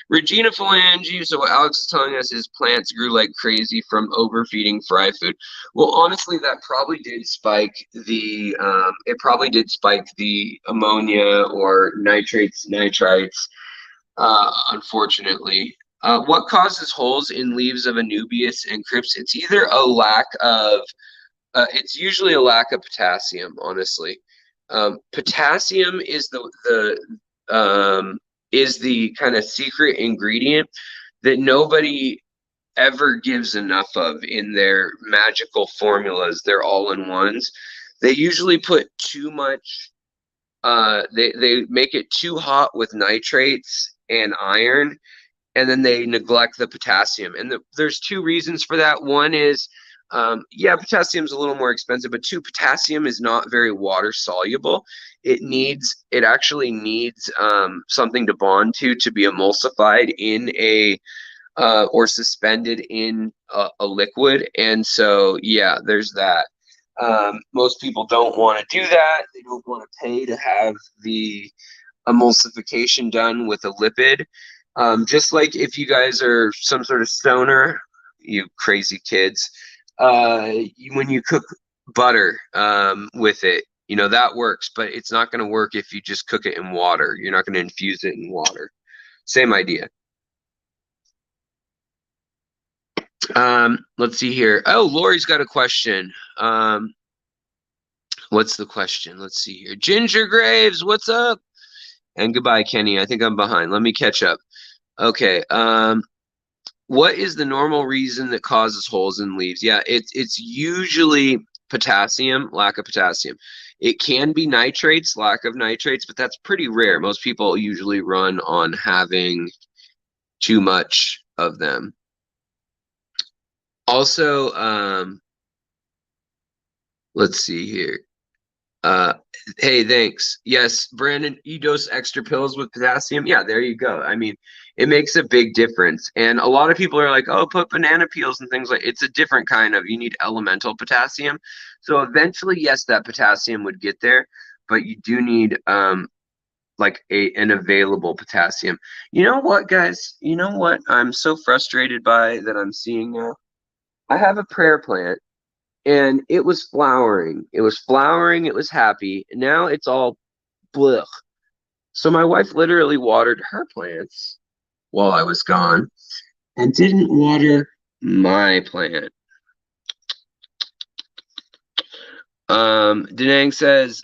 Regina Phalange, so what Alex is telling us is plants grew like crazy from overfeeding fry food. Well, honestly, that probably did spike the it probably did spike the ammonia or nitrates, nitrites, unfortunately. What causes holes in leaves of Anubias and Crypts? It's either a lack of it's usually a lack of potassium, honestly. Potassium is the kind of secret ingredient that nobody ever gives enough of in their magical formulas, their all-in-ones. They usually put too much, they make it too hot with nitrates and iron, and then they neglect the potassium. And there's two reasons for that. One is, yeah, potassium's a little more expensive, but two, potassium is not very water soluble. It actually needs something to bond to be emulsified in a or suspended in a liquid. And so, yeah, there's that. Most people don't want to do that. They don't want to pay to have the emulsification done with a lipid. Just like if you guys are some sort of stoner, you crazy kids, when you cook butter with it, you know, that works, but it's not going to work if you just cook it in water. You're not going to infuse it in water. Same idea. Let's see here. Oh, Lori's got a question. What's the question? Let's see here. Ginger Graves, what's up? And goodbye, Kenny. I think I'm behind. Let me catch up. Okay. What is the normal reason that causes holes in leaves? Yeah, it's usually potassium, lack of potassium. It can be nitrates, lack of nitrates, but that's pretty rare. Most people usually run on having too much of them. Also, let's see here. Hey, thanks. Yes, Brandon, you dose extra pills with potassium. Yeah, there you go. I mean, it makes a big difference. And a lot of people are like, oh, put banana peels and things like it's a different kind of, you need elemental potassium. So eventually, yes, that potassium would get there, but you do need like an available potassium. You know what, guys? You know what I'm so frustrated by that I'm seeing now? I have a prayer plant and it was flowering. It was flowering. It was happy. And now it's all blech. So my wife literally watered her plants while I was gone and didn't water my plant. Denang says,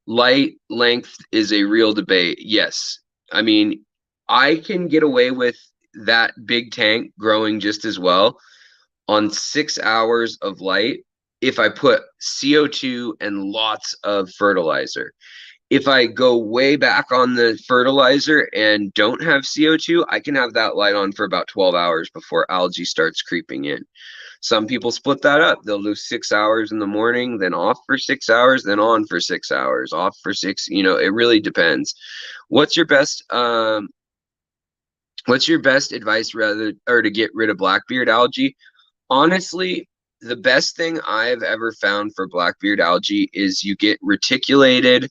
light length is a real debate. Yes. I mean, I can get away with that big tank growing just as well on 6 hours of light if I put CO2 and lots of fertilizer. If I go way back on the fertilizer and don't have CO2, I can have that light on for about 12 hours before algae starts creeping in. Some people split that up. They'll do 6 hours in the morning, then off for 6 hours, then on for 6 hours, off for 6. You know, it really depends. What's your best advice to get rid of blackbeard algae? Honestly, the best thing I've ever found for blackbeard algae is you get reticulated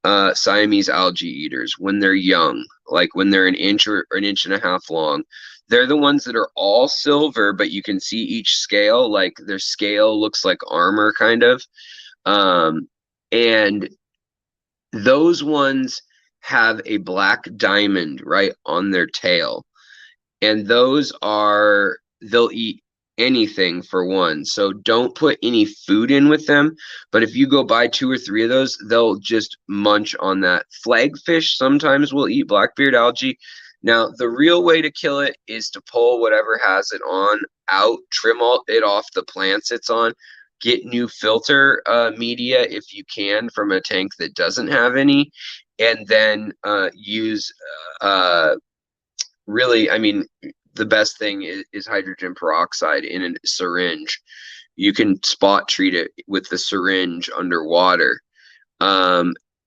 Siamese algae eaters when they're young, like when they're an inch or an inch and a half long. They're the ones that are all silver, but you can see each scale, like their scale looks like armor kind of. And those ones have a black diamond right on their tail. And those are, they'll eat anything for one. So don't put any food in with them. But if you go buy 2 or 3 of those, they'll just munch on that. Flagfish sometimes will eat blackbeard algae. Now, the real way to kill it is to pull whatever has it on out, trim it off the plants it's on, get new filter media if you can from a tank that doesn't have any, and then use really, I mean, the best thing is hydrogen peroxide in a syringe. You can spot treat it with the syringe underwater.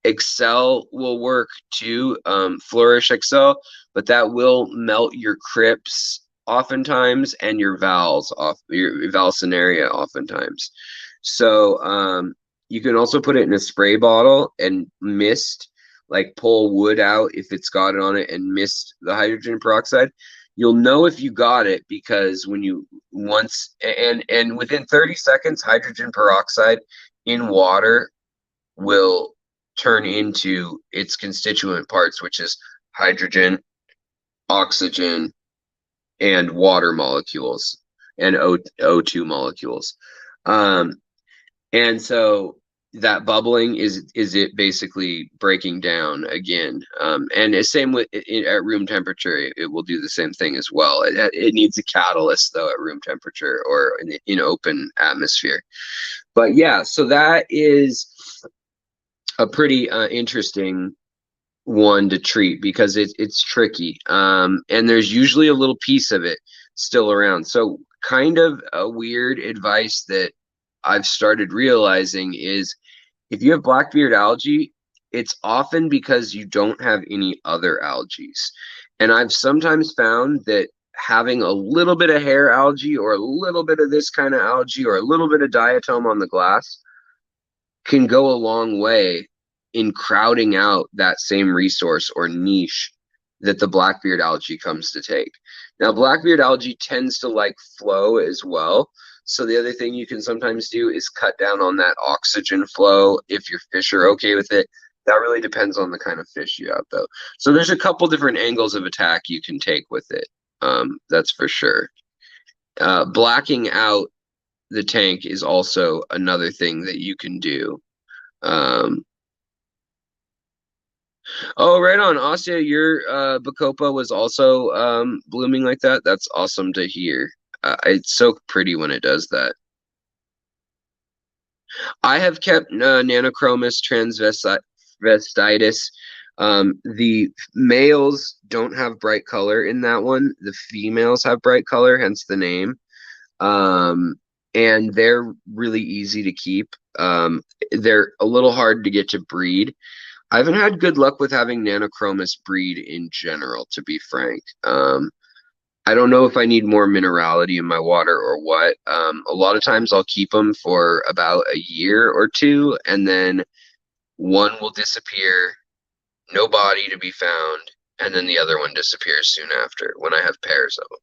Excel will work too, Flourish Excel, but that will melt your crypts oftentimes and your vals off your valsinaria oftentimes. So you can also put it in a spray bottle and mist like pull wood out if it's got it on it and missed the hydrogen peroxide, you'll know if you got it because when you once and within 30 seconds, hydrogen peroxide in water will turn into its constituent parts, which is hydrogen, oxygen, and water molecules and O2 molecules. And so that bubbling is it basically breaking down again. And the same with at room temperature, it will do the same thing as well. It needs a catalyst though at room temperature or in open atmosphere. But yeah, so that is a pretty interesting one to treat because it's tricky. And there's usually a little piece of it still around. So kind of a weird advice that I've started realizing is if you have blackbeard algae, it's often because you don't have any other algae. And I've sometimes found that having a little bit of hair algae or a little bit of this kind of algae or a little bit of diatom on the glass can go a long way in crowding out that same resource or niche that the blackbeard algae comes to take. Now, blackbeard algae tends to like flow as well. So the other thing you can sometimes do is cut down on that oxygen flow if your fish are okay with it. That really depends on the kind of fish you have, though. So there's a couple different angles of attack you can take with it. That's for sure. Blacking out the tank is also another thing that you can do. Oh, right on, Asya. Your Bacopa was also blooming like that. That's awesome to hear. It's so pretty when it does that. I have kept Nanochromis transvestitis. The males don't have bright color in that one. The females have bright color, hence the name. And they're really easy to keep. They're a little hard to get to breed. I haven't had good luck with having Nanochromis breed in general, to be frank. I don't know if I need more minerality in my water or what. A lot of times I'll keep them for about a year or two, and then one will disappear, no body to be found, and then the other one disappears soon after when I have pairs of them.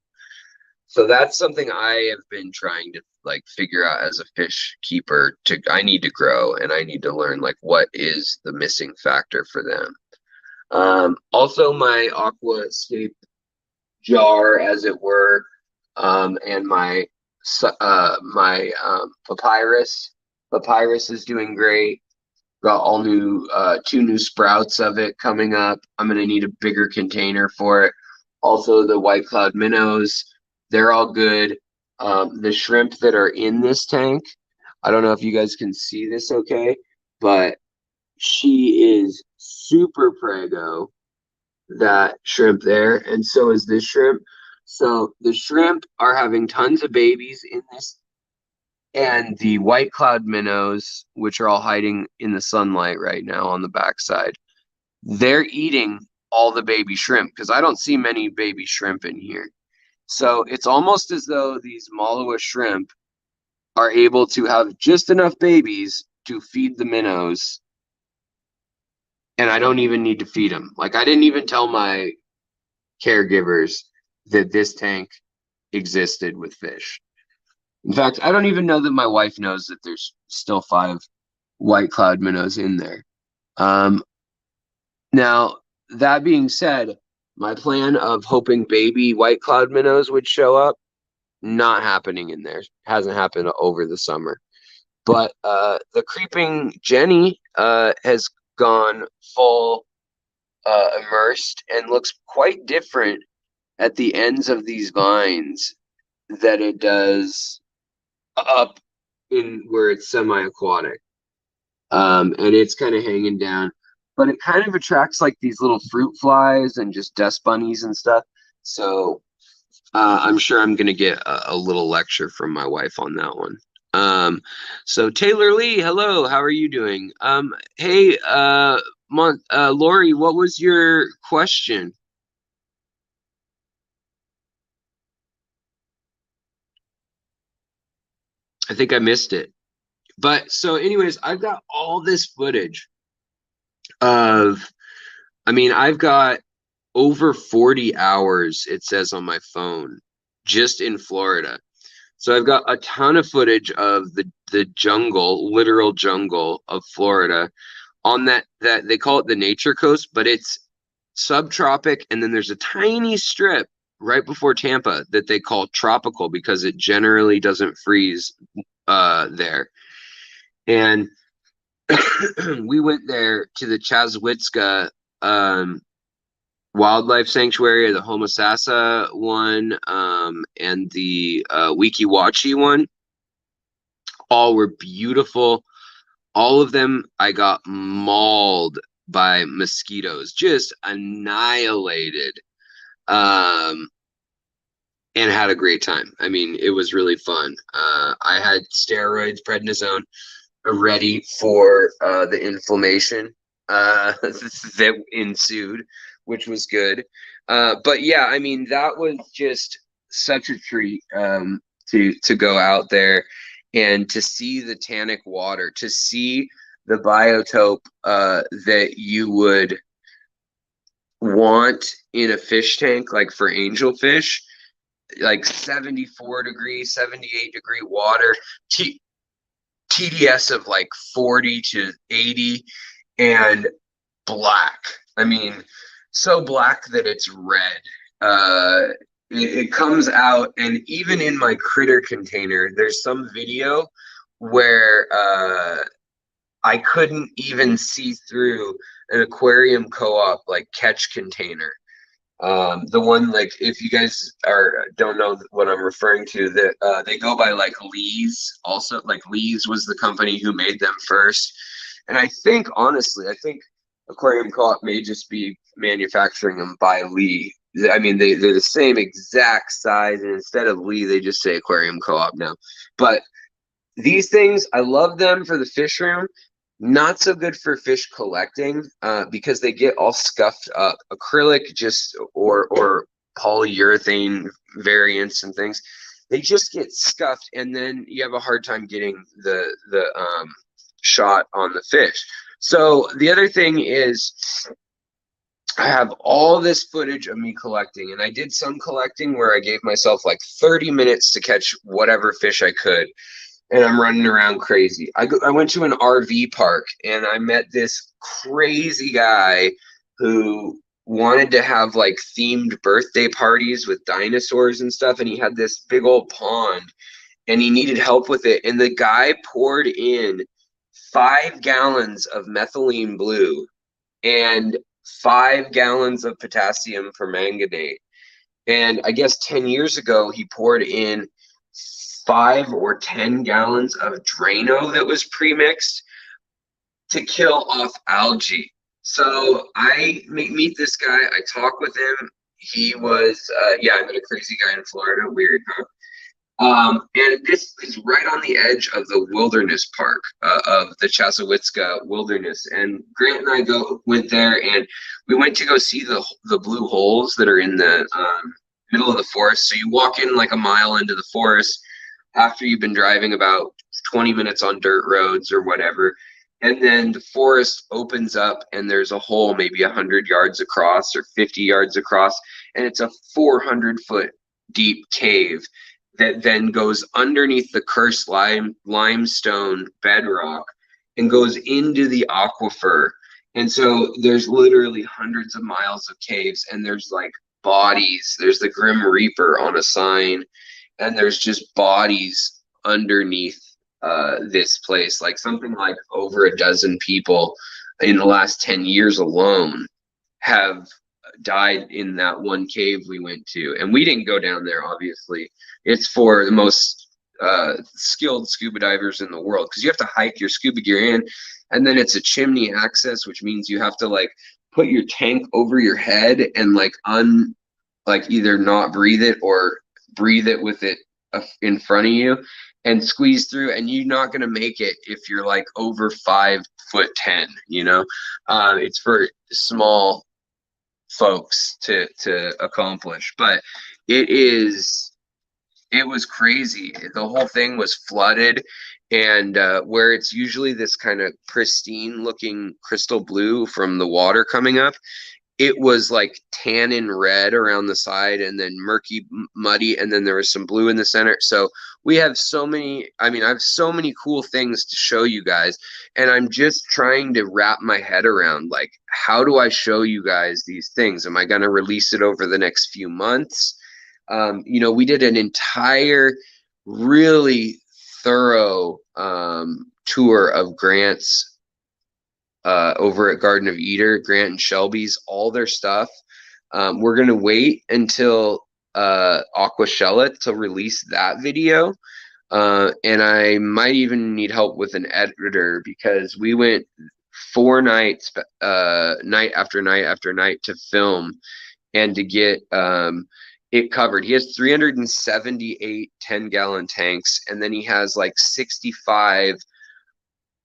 So that's something I have been trying to like figure out as a fish keeper. I need to grow and I need to learn like what is the missing factor for them. Also my aquascape jar, as it were, and my papyrus. Papyrus is doing great. Got all new 2 new sprouts of it coming up. I'm gonna need a bigger container for it. Also the white cloud minnows. They're all good. The shrimp that are in this tank, I don't know if you guys can see this okay, but she is super prego, that shrimp there, and so is this shrimp. So the shrimp are having tons of babies in this, and the white cloud minnows, which are all hiding in the sunlight right now on the backside, they're eating all the baby shrimp because I don't see many baby shrimp in here. So it's almost as though these Malua shrimp are able to have just enough babies to feed the minnows, and I don't even need to feed them. Like I didn't even tell my caregivers that this tank existed with fish. In fact, I don't even know that my wife knows that there's still 5 white cloud minnows in there. Now, that being said, my plan of hoping baby white cloud minnows would show up, not happening in there. Hasn't happened over the summer. But the creeping Jenny has gone full immersed and looks quite different at the ends of these vines that it does up in where it's semi-aquatic. And it's kind of hanging down. But it kind of attracts like these little fruit flies and just dust bunnies and stuff. So I'm sure I'm going to get a little lecture from my wife on that one. So Taylor Lee, hello, how are you doing? Hey, Lori, what was your question? I think I missed it. But so anyways, I've got all this footage of I mean, I've got over 40 hours, it says on my phone, just in Florida. So I've got a ton of footage of the jungle, literal jungle of Florida on that they call it the nature coast, but it's subtropic, and then there's a tiny strip right before Tampa that they call tropical because it generally doesn't freeze there. And we went there to the Chaswitzka wildlife sanctuary, the Homosassa one, and the Weeki Wachee one. All were beautiful. All of them, I got mauled by mosquitoes, just annihilated, and had a great time. I mean, it was really fun. I had steroids, prednisone, ready for the inflammation that ensued, which was good. But yeah, I mean, that was just such a treat to go out there and to see the tannic water, to see the biotope that you would want in a fish tank, like for angelfish, like 74 degree, 78-degree water, TDS of like 40 to 80, and black. I mean, so black that it's red. It comes out, and even in my critter container, there's some video where I couldn't even see through an aquarium co-op like catch container. The one, like, if you guys don't know what I'm referring to, that they go by like Lee's. Also, like Lee's was the company who made them first, and I think honestly, I think Aquarium Co-op may just be manufacturing them by Lee. I mean, they're the same exact size, and instead of Lee, they just say Aquarium Co-op now. But these things, I love them for the fish room. Not so good for fish collecting because they get all scuffed up. Acrylic just or polyurethane variants and things, they just get scuffed, and then you have a hard time getting the shot on the fish. So the other thing is, I have all this footage of me collecting, and I did some collecting where I gave myself like 30 minutes to catch whatever fish I could. And I'm running around crazy. I went to an RV park, and I met this crazy guy who wanted to have like themed birthday parties with dinosaurs and stuff. And he had this big old pond, and he needed help with it. And the guy poured in 5 gallons of methylene blue and 5 gallons of potassium permanganate. And I guess 10 years ago, he poured in 5 or 10 gallons of Drano that was pre-mixed to kill off algae. So I meet this guy. I talk with him. He was, yeah, I met a crazy guy in Florida. Weird, huh? And this is right on the edge of the wilderness park of the Chaswitzka Wilderness. And Grant and I went there, and we went to go see the blue holes that are in the middle of the forest. So you walk in like a mile into the forest after you've been driving about 20 minutes on dirt roads or whatever. And then the forest opens up, and there's a hole maybe 100 yards across or 50 yards across. And it's a 400-foot deep cave that then goes underneath the cursed limestone bedrock and goes into the aquifer. And so there's literally hundreds of miles of caves, and there's like bodies. There's the Grim Reaper on a sign, and there's just bodies underneath this place. Like something like over a dozen people in the last 10 years alone have died in that one cave we went to. And we didn't go down there, obviously. It's for the most skilled scuba divers in the world, because you have to hike your scuba gear in, and then it's a chimney access, which means you have to like put your tank over your head and like either not breathe it or breathe it with it in front of you and squeeze through. And you're not going to make it if you're like over 5'10", you know. It's for small folks to accomplish, but it was crazy. The whole thing was flooded, and where it's usually this kind of pristine looking crystal blue from the water coming up, it was like tannin red around the side and then murky muddy, and then there was some blue in the center. So we have so many, I mean, I have so many cool things to show you guys, and I'm just trying to wrap my head around, like, how do I show you guys these things? Am I going to release it over the next few months? You know, we did an entire really thorough tour of Grant's over at Garden of Eder, Grant and Shelby's, all their stuff. We're going to wait until Aquashella to release that video. And I might even need help with an editor, because we went 4 nights, night after night after night, to film and to get it covered. He has 378 10-gallon tanks, and then he has like 65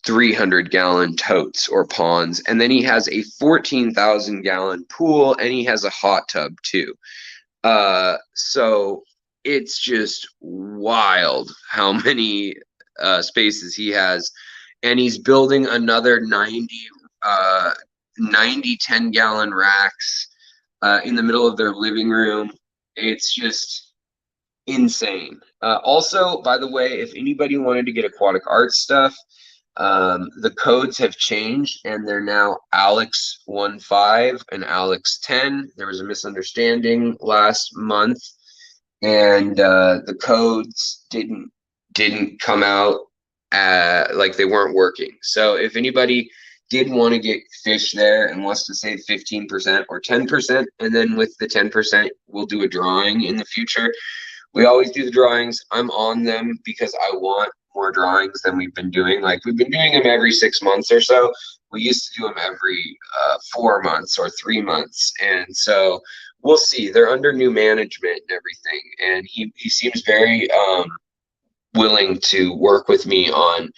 300-gallon totes or ponds, and then he has a 14,000-gallon pool, and he has a hot tub too. So it's just wild how many spaces he has, and he's building another 90 10-gallon racks in the middle of their living room. It's just insane. Also, by the way, if anybody wanted to get aquatic art stuff, the codes have changed, and they're now Alex15 and Alex10. There was a misunderstanding last month, and the codes didn't come out like they weren't working. So if anybody did want to get fish there and wants to save 15% or 10%, and then with the 10%, we'll do a drawing in the future. We always do the drawings. I'm on them because I want more drawings than we've been doing. Like, we've been doing them every 6 months or so. We used to do them every 4 months or 3 months. And so we'll see. They're under new management and everything. And he seems very willing to work with me on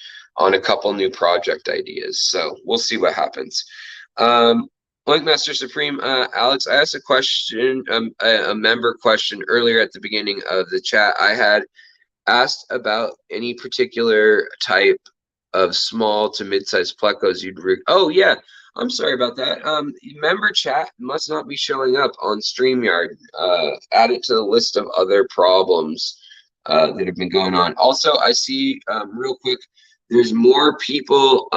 a couple new project ideas. So we'll see what happens. Like Master Supreme, Alex, I asked a question, a member question earlier at the beginning of the chat. I had asked about any particular type of small to mid-sized plecos you'd oh yeah, I'm sorry about that. Member chat must not be showing up on StreamYard. Add it to the list of other problems that have been going on. Also, I see real quick, there's more people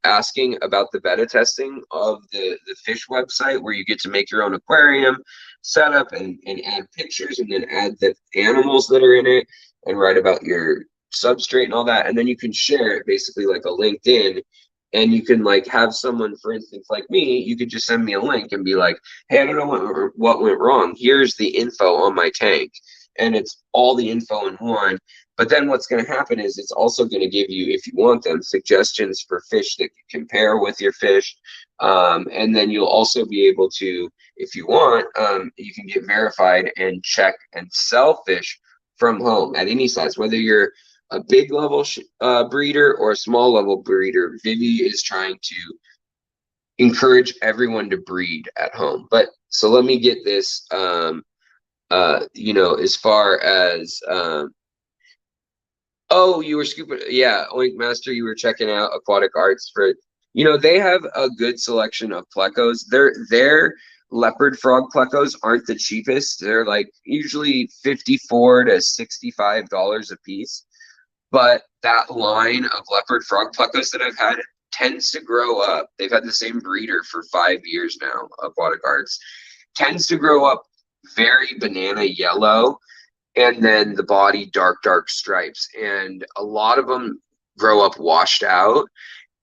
asking about the beta testing of the fish website, where you get to make your own aquarium setup and add pictures, and then add the animals that are in it, and write about your substrate and all that. And then you can share it basically like a LinkedIn, and you can like have someone, for instance, like me, you could just send me a link and be like, hey, I don't know what went wrong. Here's the info on my tank. And it's all the info in one. But then what's going to happen is it's also going to give you, if you want them, suggestions for fish that you compare with your fish. And then you'll also be able to, if you want, you can get verified and check and sell fish from home at any size, whether you're a big level breeder or a small level breeder. Vivi is trying to encourage everyone to breed at home. But so let me get this, you know, as far as, oh, you were scooping, yeah, Oink Master, you were checking out Aquatic Arts for, you know, they have a good selection of plecos. Their leopard frog plecos aren't the cheapest. They're like usually $54 to $65 a piece. But that line of leopard frog plecos that I've had tends to grow up. They've had the same breeder for 5 years now, Aquatic Arts. Tends to grow up very banana yellow, and then the body dark stripes. And a lot of them grow up washed out.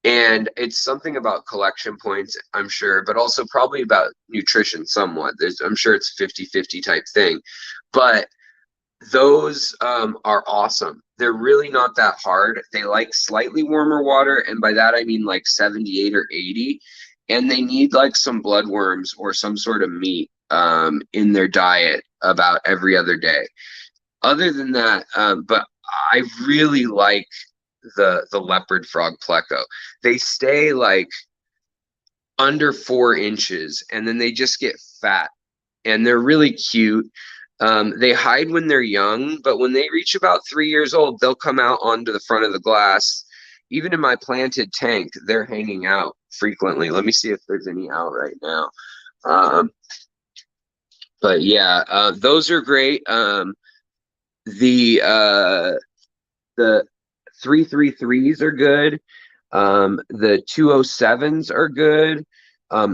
And it's something about collection points, I'm sure, but also probably about nutrition somewhat. I'm sure it's 50-50 type thing. But those are awesome. They're really not that hard. They like slightly warmer water, and by that I mean like 78 or 80. And they need like some bloodworms or some sort of meat in their diet about every other day. Other than that, but I really like the leopard frog pleco. They stay like under 4 inches, and then they just get fat, and they're really cute. They hide when they're young, but when they reach about 3 years old, they'll come out onto the front of the glass. Even in my planted tank, they're hanging out frequently. Let me see if there's any out right now. But yeah, those are great. The 333s are good. The 207s are good.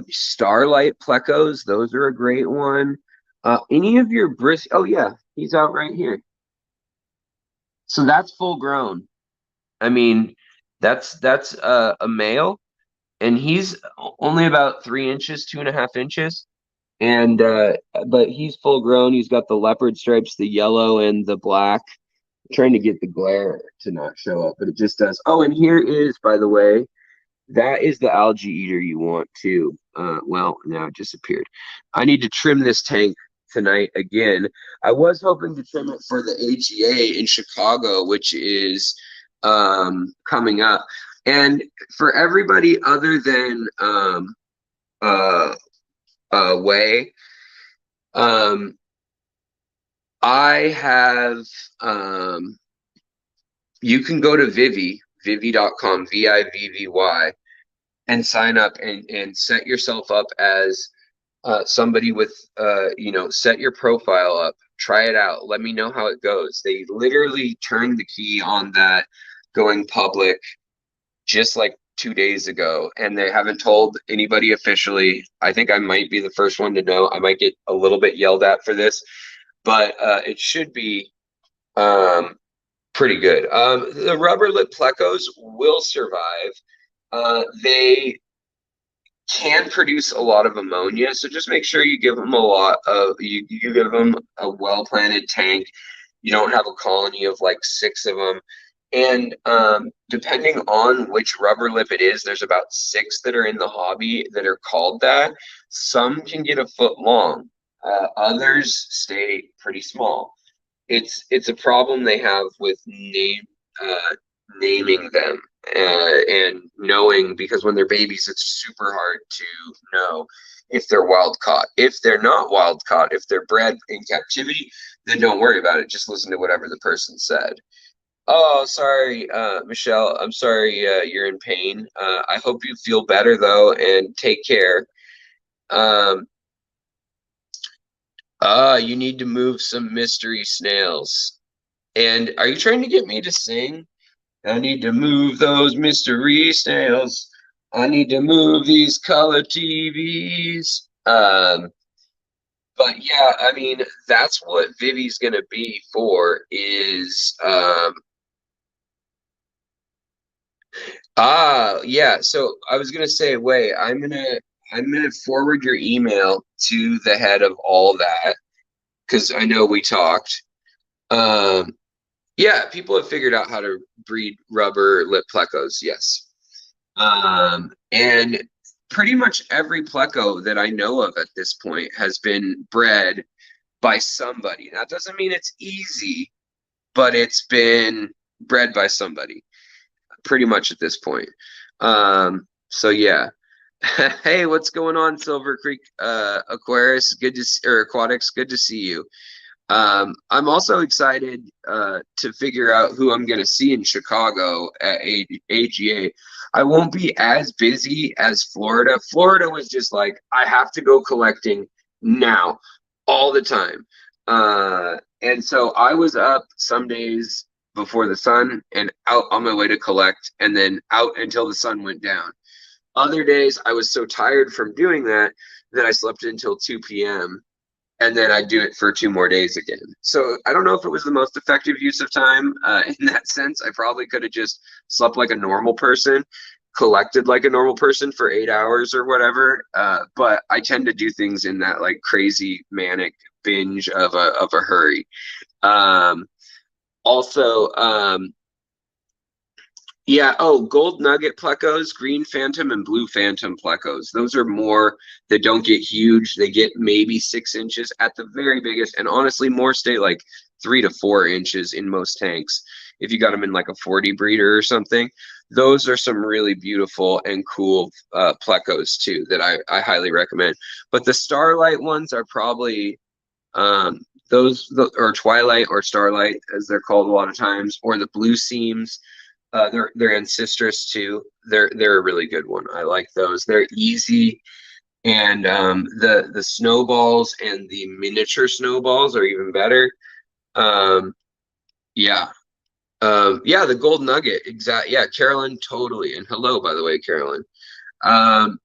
Starlight plecos, those are a great one. Any of your oh yeah, he's out right here. So that's full grown. I mean, that's a male, and he's only about 3 inches, 2.5 inches, and but he's full grown. He's got the leopard stripes, the yellow and the black. I'm trying to get the glare to not show up, but it just does. Oh, and here is, by the way, that is the algae eater you want too. Well, now it disappeared. I need to trim this tank tonight again. I was hoping to trim it for the AGA in Chicago, which is coming up. And for everybody other than Way, I have you can go to Vivy.com, VIVVY, and sign up and set yourself up as somebody with set your profile up, try it out, let me know how it goes. They literally turned the key on that going public just like 2 days ago, and they haven't told anybody officially. I think I might be the first one to know. I might get a little bit yelled at for this, but it should be pretty good. The rubber lip plecos will survive. They can produce a lot of ammonia, so just make sure you give them a lot of you give them a well-planted tank. You don't have a colony of like 6 of them. And depending on which rubber lip it is, there's about 6 that are in the hobby that are called that. Some can get a foot long. Others stay pretty small. It's a problem they have with naming them and knowing, because when they're babies, it's super hard to know if they're wild caught. If they're not wild caught, if they're bred in captivity, then don't worry about it. Just listen to whatever the person said. Oh, sorry, Michelle. I'm sorry you're in pain. I hope you feel better, though, and take care. You need to move some mystery snails. And are you trying to get me to sing? I need to move those mystery snails. I need to move these color TVs. But yeah, I mean, that's what Vivi's gonna be for is yeah, so I was gonna say, wait, I'm gonna forward your email to the head of all that, because I know we talked. Yeah, people have figured out how to breed rubber lip plecos, yes. And pretty much every pleco that I know of at this point has been bred by somebody. That doesn't mean it's easy, but it's been bred by somebody pretty much at this point. So yeah. Hey, what's going on, Silver Creek Aquarius? Good to see, or Aquatics, good to see you. I'm also excited to figure out who I'm going to see in Chicago at AGA. I won't be as busy as Florida. Florida was just like, I have to go collecting now, all the time. And so I was up some days before the sun and out on my way to collect, and then out until the sun went down. Other days, I was so tired from doing that that I slept until 2 p.m. and then I'd do it for 2 more days again. So I don't know if it was the most effective use of time in that sense. I probably could have just slept like a normal person, collected like a normal person for 8 hours or whatever. But I tend to do things in that like crazy manic binge of a hurry. Yeah, oh, gold nugget plecos, green phantom, and blue phantom plecos. Those are more that don't get huge. They get maybe 6 inches at the very biggest, and honestly, more stay like 3 to 4 inches in most tanks. If you got them in like a 40 breeder or something, those are some really beautiful and cool plecos too that I highly recommend. But the starlight ones are probably or twilight or starlight, as they're called a lot of times, or the blue seams. They're ancestors too. They're a really good one. I like those. They're easy. And the snowballs and the miniature snowballs are even better. Um, yeah. Yeah, the gold nugget, exact. Yeah, Carolyn, totally. And hello, by the way, Carolyn. Um,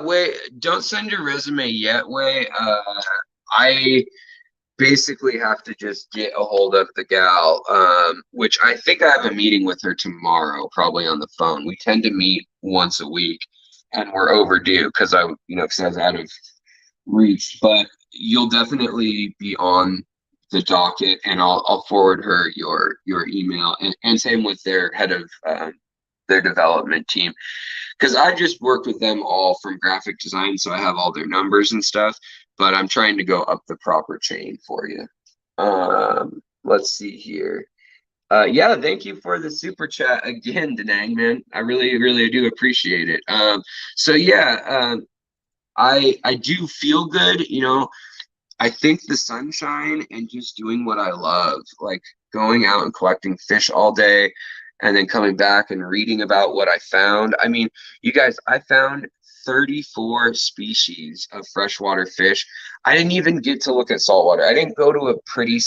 wait, don't send your resume yet, Way. I basically have to just get a hold of the gal, which I think I have a meeting with her tomorrow, probably on the phone. We tend to meet once a week, and we're overdue because because I was out of reach. But you'll definitely be on the docket, and I'll forward her your email, and same with their head of their development team, because I just worked with them all from graphic design, so I have all their numbers and stuff. But I'm trying to go up the proper chain for you. Let's see here. Yeah, thank you for the super chat again, Denang, man. I really, really do appreciate it. So yeah, I do feel good. I think the sunshine and just doing what I love, like going out and collecting fish all day and then coming back and reading about what I found. I mean, you guys, I found 34 species of freshwater fish. I didn't even get to look at saltwater. I didn't go to a pretty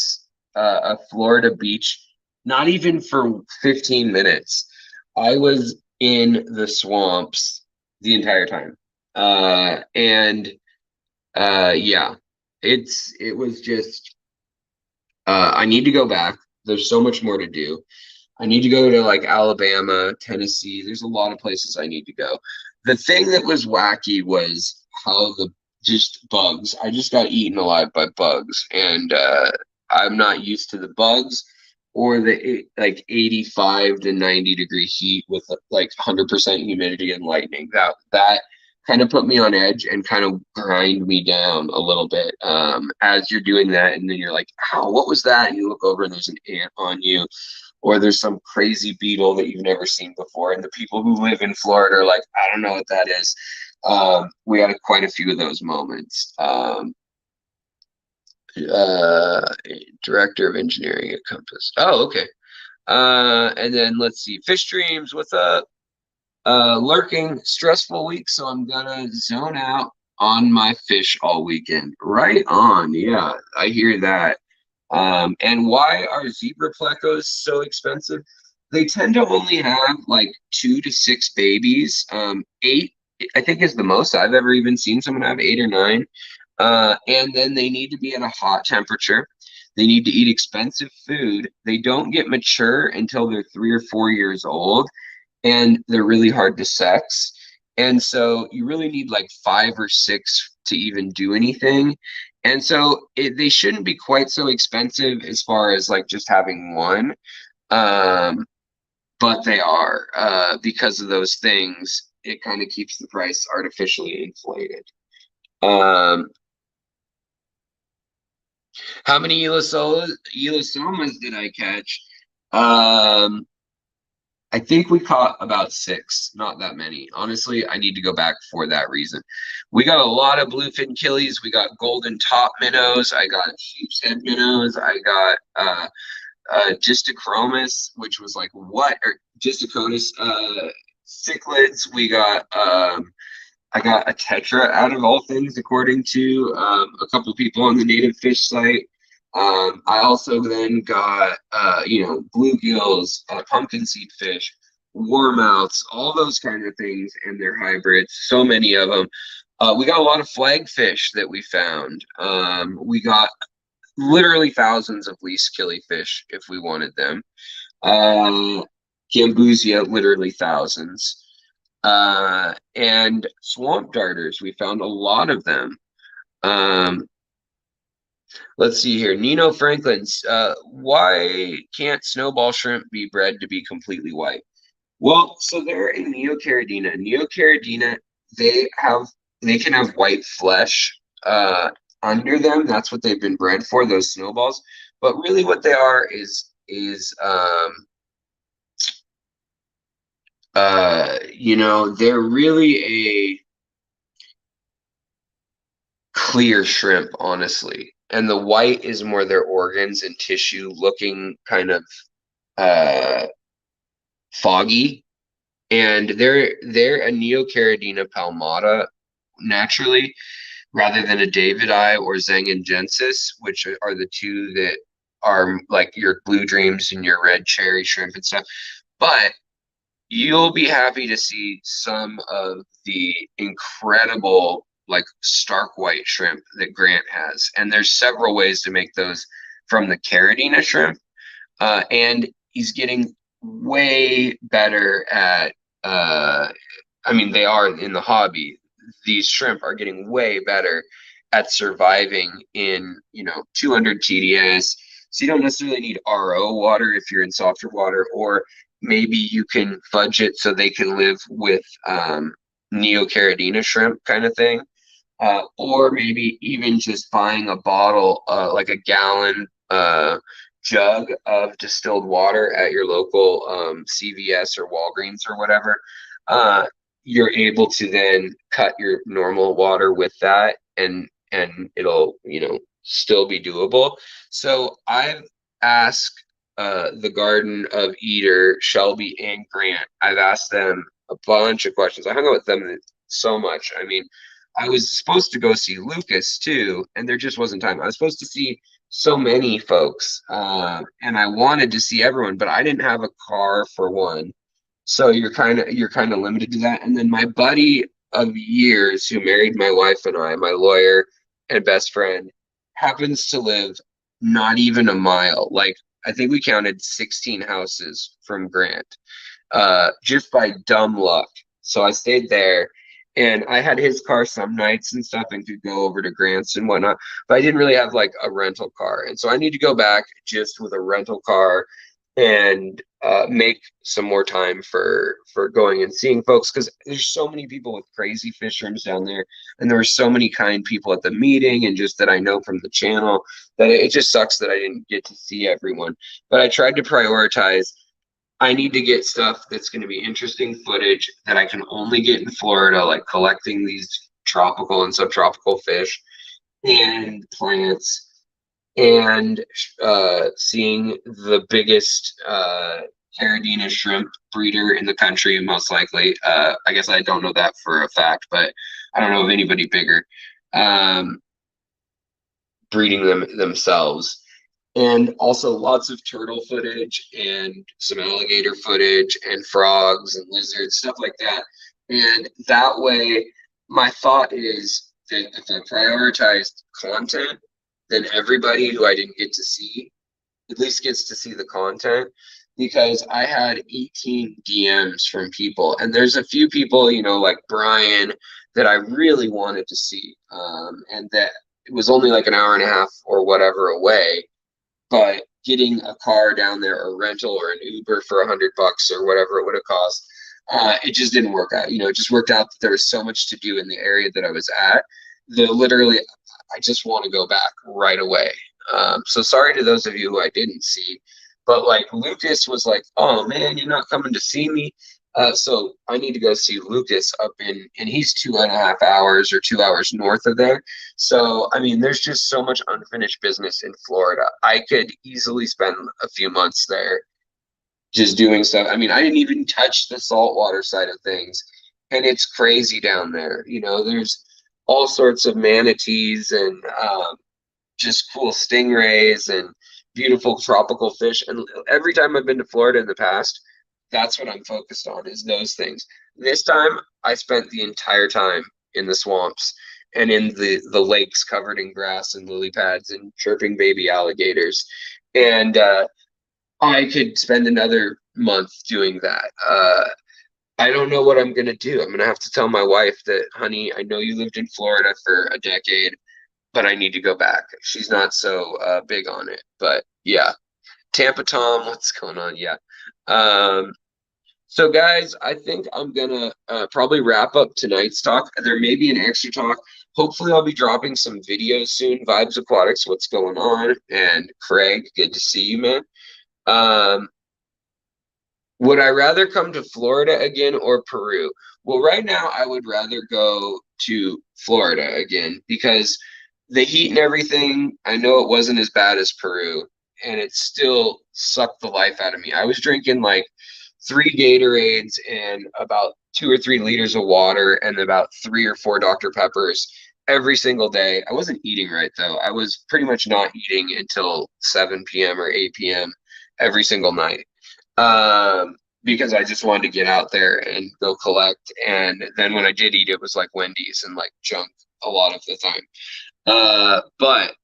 a Florida beach, not even for 15 minutes. I was in the swamps the entire time. And yeah, it was just I need to go back. There's so much more to do. I need to go to like Alabama, Tennessee. There's a lot of places I need to go. The thing that was wacky was how the just bugs. I just got eaten alive by bugs, and I'm not used to the bugs or the like 85 to 90-degree heat with like 100% humidity and lightning. That kind of put me on edge and kind of grind me down a little bit as you're doing that, and then you're like, "Ow, what was that?" And you look over and there's an ant on you, or there's some crazy beetle that you've never seen before. And the people who live in Florida are like, I don't know what that is. We had quite a few of those moments. Uh, Director of Engineering at Compass. Oh, okay. And then let's see. Fish Dreams, what's up? Lurking, stressful week, so I'm gonna zone out on my fish all weekend. Right on. Yeah, I hear that. And why are zebra plecos so expensive? They tend to only have like 2 to 6 babies. Eight, I think, is the most I've ever even seen someone have, 8 or 9. And then they need to be at a hot temperature. They need to eat expensive food. They don't get mature until they're 3 or 4 years old, and they're really hard to sex. And so you really need like 5 or 6 to even do anything. And so they shouldn't be quite so expensive as far as like just having one. Um, but they are because of those things. It kind of keeps the price artificially inflated. Um, how many Elastomas did I catch? I think we caught about 6, not that many. Honestly, I need to go back for that reason. We got a lot of bluefin killies. We got golden top minnows. I got sheep's head minnows. I got Gistochromis, which was like what? Or Gistocotus cichlids. We got I got a tetra out of all things, according to a couple people on the native fish site. I also then got, bluegills, pumpkin seed fish, warmouths, all those kind of things, and their hybrids. So many of them. We got a lot of flagfish that we found. We got literally thousands of least killifish if we wanted them. Gambusia, literally thousands. And swamp darters, we found a lot of them. Let's see here. Nino Franklin's, why can't snowball shrimp be bred to be completely white? Well, so they're in Neocaridina. Neocaridina, they can have white flesh under them. That's what they've been bred for, those snowballs. But really what they are is they're really a clear shrimp, honestly. And the white is more their organs and tissue looking kind of foggy. and they're a Neocaridina palmata naturally, rather than a Davidii or Zangengensis, which are the two that are like your blue dreams and your red cherry shrimp and stuff. But you'll be happy to see some of the incredible like stark white shrimp that Grant has. And there's several ways to make those from the Caridina shrimp. And he's getting way better at I mean, they are in the hobby. These shrimp are getting way better at surviving in, 200 TDS. So you don't necessarily need RO water if you're in softer water, or maybe you can fudge it so they can live with Neocaridina shrimp kind of thing. Or maybe even just buying a bottle, like a gallon jug of distilled water at your local CVS or Walgreens or whatever. You're able to then cut your normal water with that, and it'll still be doable. So I've asked the Garden of Eater, Shelby and Grant. I've asked them a bunch of questions. I hung out with them so much. I mean, I was supposed to go see Lucas too, and there just wasn't time. I was supposed to see so many folks, and I wanted to see everyone, but I didn't have a car for one. So you're kind of limited to that. And then my buddy of years who married my wife and I, my lawyer and best friend, happens to live not even a mile. Like I think we counted 16 houses from Grant, just by dumb luck. So I stayed there, and I had his car some nights and stuff and could go over to Grant's and whatnot, but I didn't really have like a rental car. And so I need to go back just with a rental car and make some more time for going and seeing folks, because there's so many people with crazy fish rooms down there, and there were so many kind people at the meeting and just that I know from the channel, that it just sucks that I didn't get to see everyone. But I tried to prioritize. I need to get stuff that's going to be interesting footage that I can only get in Florida, like collecting these tropical and subtropical fish and plants, and seeing the biggest Caridina shrimp breeder in the country, most likely. I guess I don't know that for a fact, but I don't know of anybody bigger breeding them themselves. And also lots of turtle footage and some alligator footage and frogs and lizards, stuff like that. And that way, my thought is that if I prioritized content, then everybody who I didn't get to see at least gets to see the content, because I had 18 DMs from people, and there's a few people, like Brian, that I really wanted to see, and that it was only like an hour and a half or whatever away, but getting a car down there or rental or an Uber for $100 or whatever it would have cost, it just didn't work out. It just worked out that there was so much to do in the area that I was at. Literally, I just want to go back right away. So sorry to those of you who I didn't see, but like Lucas was like, "Oh man, you're not coming to see me." So I need to go see Lucas up and he's 2.5 hours or 2 hours north of there. So, I mean, there's just so much unfinished business in Florida. I could easily spend a few months there just doing stuff. I mean, I didn't even touch the saltwater side of things, and it's crazy down there. There's all sorts of manatees and just cool stingrays and beautiful tropical fish. And every time I've been to Florida in the past, that's what I'm focused on, is those things. This time, I spent the entire time in the swamps and in the lakes covered in grass and lily pads and chirping baby alligators. And I could spend another month doing that. I don't know what I'm going to do. I'm going to have to tell my wife that, honey, I know you lived in Florida for a decade, but I need to go back. She's not so big on it. But yeah, Tampa Tom, what's going on? Yeah. So guys, I think I'm gonna probably wrap up tonight's talk. There may be an extra talk. Hopefully I'll be dropping some videos soon. Vibes Aquatics, what's going on? And Craig, good to see you, man. Would I rather come to Florida again or Peru? Well, right now I would rather go to Florida again, because the heat and everything, I know it wasn't as bad as Peru, and it still sucked the life out of me. I was drinking like 3 Gatorades and about 2 or 3 liters of water and about 3 or 4 Dr. Peppers every single day. I wasn't eating right though. I was pretty much not eating until 7 p.m. or 8 p.m. every single night. Because I just wanted to get out there and go collect. And then when I did eat, it was like Wendy's and like junk a lot of the time. But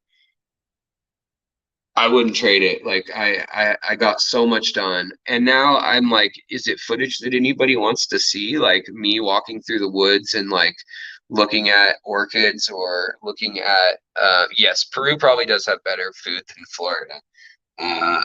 I wouldn't trade it. Like I got so much done. And now I'm like, is it footage that anybody wants to see? Like me walking through the woods and like looking at orchids or looking at yes, Peru probably does have better food than Florida. Uh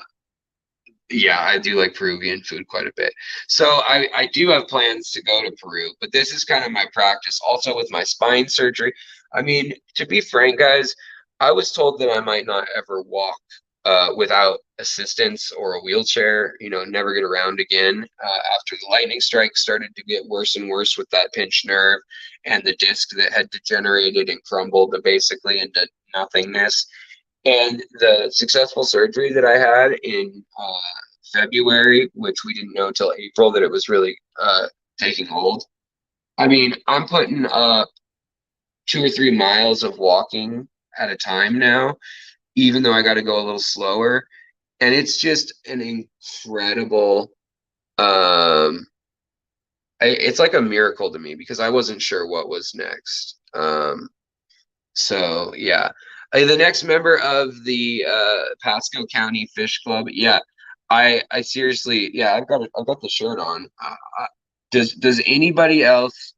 yeah, I do like Peruvian food quite a bit. So I do have plans to go to Peru, but this is kind of my practice also with my spine surgery. I mean, to be frank, guys, I was told that I might not ever walk without assistance or a wheelchair, you know, never get around again. After the lightning strike started to get worse and worse with that pinched nerve and the disc that had degenerated and crumbled basically into nothingness. And the successful surgery that I had in February, which we didn't know until April that it was really taking hold. I mean, I'm putting up 2 or 3 miles of walking at a time now, even though I got to go a little slower. And it's just an incredible, it's like a miracle to me because I wasn't sure what was next. So yeah, the next member of the Pasco County Fish Club. Yeah, I seriously, yeah, I've got the shirt on. Does anybody else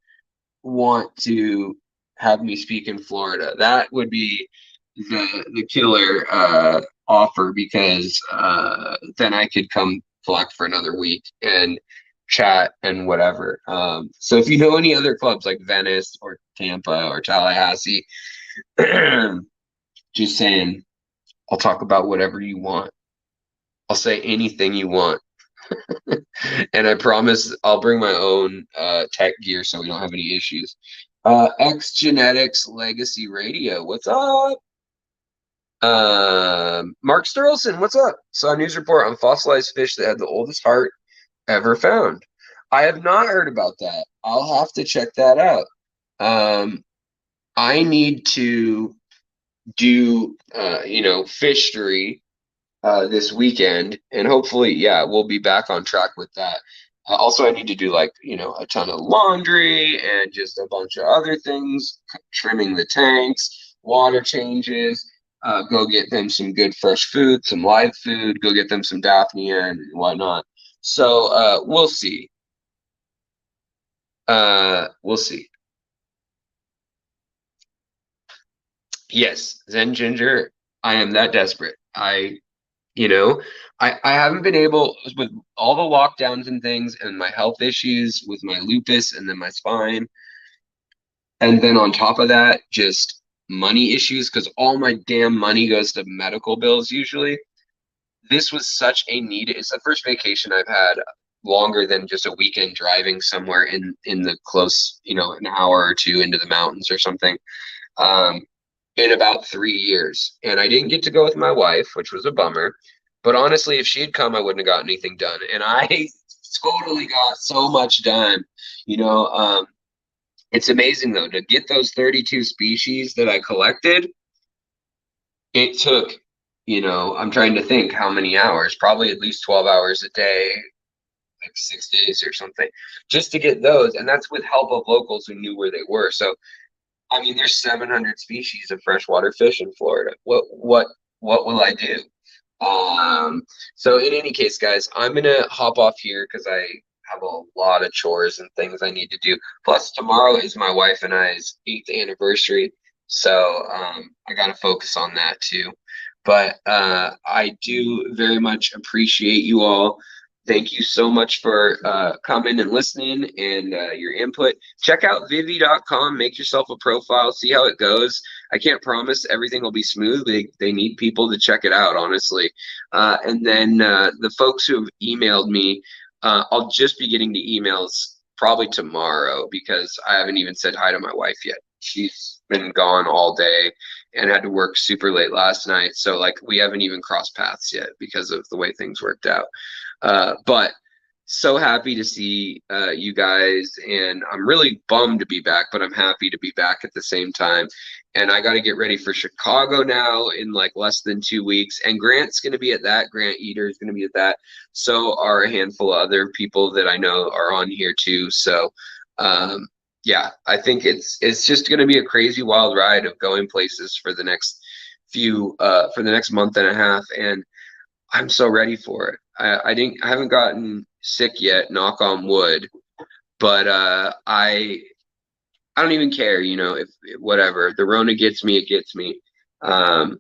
want to have me speak in Florida? That would be the killer offer because then I could come collect for another week and chat and whatever. So if you know any other clubs like Venice or Tampa or Tallahassee, just saying, I'll talk about whatever you want. I'll say anything you want. And I promise I'll bring my own tech gear so we don't have any issues. X Genetics Legacy Radio, what's up? Mark Sterlson, what's up? Saw a news report on fossilized fish that had the oldest heart ever found. I have not heard about that. I'll have to check that out. I need to do fishery this weekend, and hopefully, yeah, we'll be back on track with that. Also, I need to do like a ton of laundry and just a bunch of other things, trimming the tanks, water changes. Go get them some good fresh food, some live food. Go get them some Daphnia and whatnot. So we'll see. We'll see. Yes, Zen Ginger, I am that desperate. I haven't been able with all the lockdowns and things and my health issues with my lupus and then my spine. And then on top of that, just money issues because all my damn money goes to medical bills usually. This was such a need. It's the first vacation I've had longer than just a weekend driving somewhere in the close, an hour or two into the mountains or something. In about 3 years. And I didn't get to go with my wife, which was a bummer. But honestly, if she had come, I wouldn't have gotten anything done. And I totally got so much done. It's amazing though, to get those 32 species that I collected, it took, I'm trying to think how many hours, probably at least 12 hours a day, like 6 days or something, just to get those. And that's with help of locals who knew where they were. So I mean, there's 700 species of freshwater fish in Florida. What will I do? So in any case, guys, I'm gonna hop off here because I have a lot of chores and things I need to do. Plus, tomorrow is my wife and I's 8th anniversary, so I gotta focus on that too. But I do very much appreciate you all. Thank you so much for coming and listening and your input. Check out Vivi.com, make yourself a profile, see how it goes. I can't promise everything will be smooth. They need people to check it out, honestly. And then the folks who have emailed me, I'll just be getting the emails probably tomorrow because I haven't even said hi to my wife yet. She's been gone all day and had to work super late last night. So like we haven't even crossed paths yet because of the way things worked out. But so happy to see you guys, and I'm really bummed to be back, but I'm happy to be back at the same time. And I got to get ready for Chicago now in like less than 2 weeks. And Grant's going to be at that. Grant Eater is going to be at that. So are a handful of other people that I know are on here too. So yeah, I think it's just going to be a crazy wild ride of going places for the next for the next month and a half. And I'm so ready for it. I haven't gotten sick yet, knock on wood, but I don't even care, you know, if whatever. The Rona gets me, it gets me. Um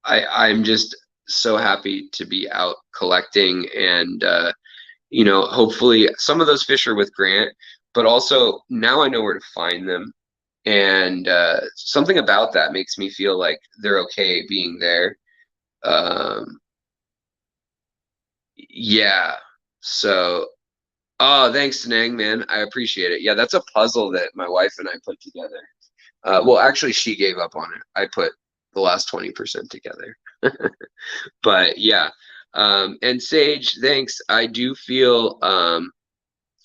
I'm just so happy to be out collecting, and you know, hopefully some of those fish are with Grant, but also now I know where to find them. And something about that makes me feel like they're okay being there. Um Yeah. So, oh, thanks, Nang, man. I appreciate it. Yeah, that's a puzzle that my wife and I put together. Well, actually, she gave up on it. I put the last 20% together. But yeah. And Sage, thanks. I do feel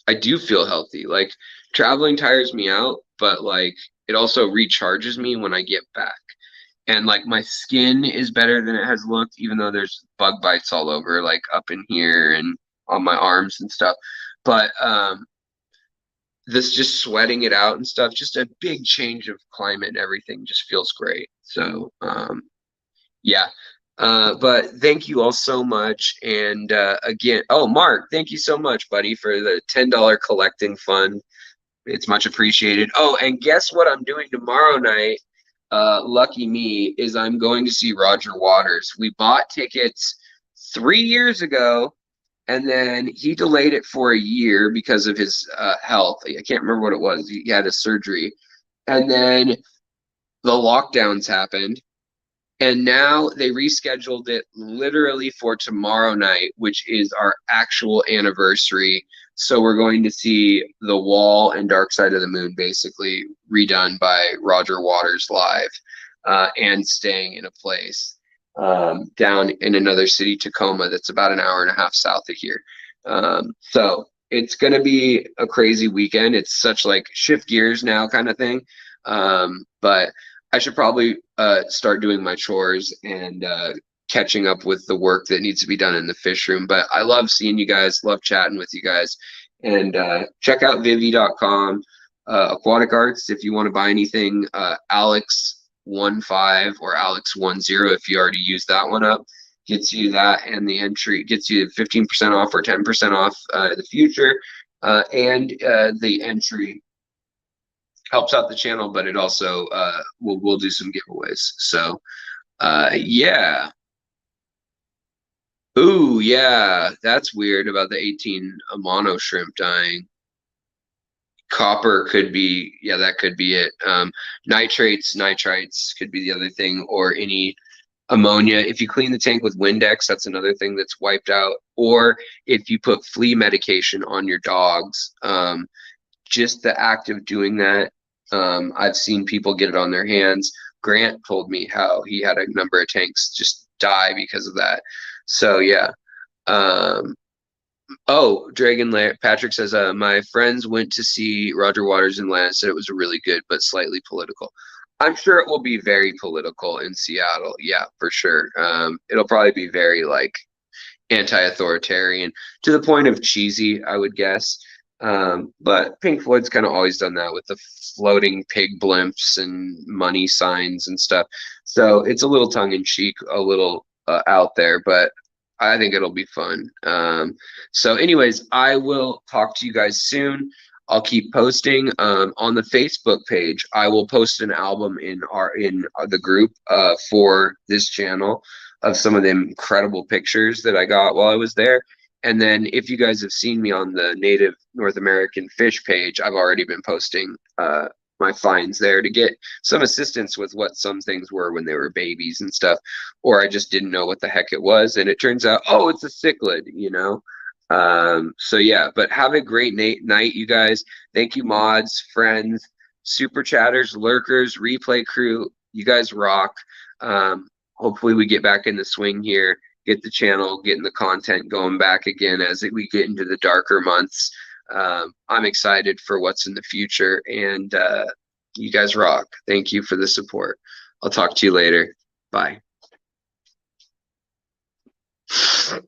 healthy. Like traveling tires me out, but like it also recharges me when I get back. And like my skin is better than it has looked, even though there's bug bites all over, like up in here and on my arms and stuff. But this just sweating it out and stuff, just a big change of climate and everything just feels great. So yeah. But thank you all so much. And again, oh, Mark, thank you so much, buddy, for the $10 collecting fund. It's much appreciated. Oh, and guess what I'm doing tomorrow night? Lucky me, is I'm going to see Roger Waters. We bought tickets 3 years ago, and then he delayed it for a year because of his health. I can't remember what it was. He had a surgery, and then the lockdowns happened, and now they rescheduled it literally for tomorrow night, which is our actual anniversary. So we're going to see The Wall and Dark Side of the Moon basically redone by Roger Waters live, and staying in a place down in another city, Tacoma, that's about an hour and a half south of here. So it's going to be a crazy weekend. It's such like shift gears now kind of thing. But I should probably start doing my chores and catching up with the work that needs to be done in the fish room. But I love seeing you guys, love chatting with you guys. And check out Vivi.com, Aquatic Arts, if you want to buy anything. Alex15 or Alex10, if you already used that one up, gets you that, and the entry gets you 15% off or 10% off in the future. And the entry helps out the channel, but it also we'll do some giveaways. So yeah. Ooh, yeah, that's weird about the 18 mono shrimp dying. Copper could be, yeah, that could be it. Nitrites could be the other thing, or any ammonia. If you clean the tank with Windex, that's another thing that's wiped out. Or if you put flea medication on your dogs, just the act of doing that, I've seen people get it on their hands. Grant told me how he had a number of tanks just die because of that. So yeah. Oh, Patrick says, my friends went to see Roger Waters in Atlanta, said it was really good, but slightly political. I'm sure it will be very political in Seattle. Yeah, for sure. It'll probably be very like anti-authoritarian to the point of cheesy, I would guess. But Pink Floyd's kind of always done that with the floating pig blimps and money signs and stuff. So it's a little tongue in cheek, a little out there, but I think it'll be fun. So anyways, I will talk to you guys soon. I'll keep posting on the Facebook page. I will post an album in the group for this channel of some of the incredible pictures that I got while I was there. And then if you guys have seen me on the Native North American Fish page, I've already been posting my finds there to get some assistance with what some things were when they were babies and stuff, or I just didn't know what the heck it was. And it turns out, oh, it's a cichlid, you know? So yeah, but have a great night, you guys. Thank you, mods, friends, super chatters, lurkers, replay crew. You guys rock. Hopefully we get back in the swing here. get the channel, getting the content going back again as we get into the darker months. I'm excited for what's in the future, and you guys rock. Thank you for the support. I'll talk to you later. Bye.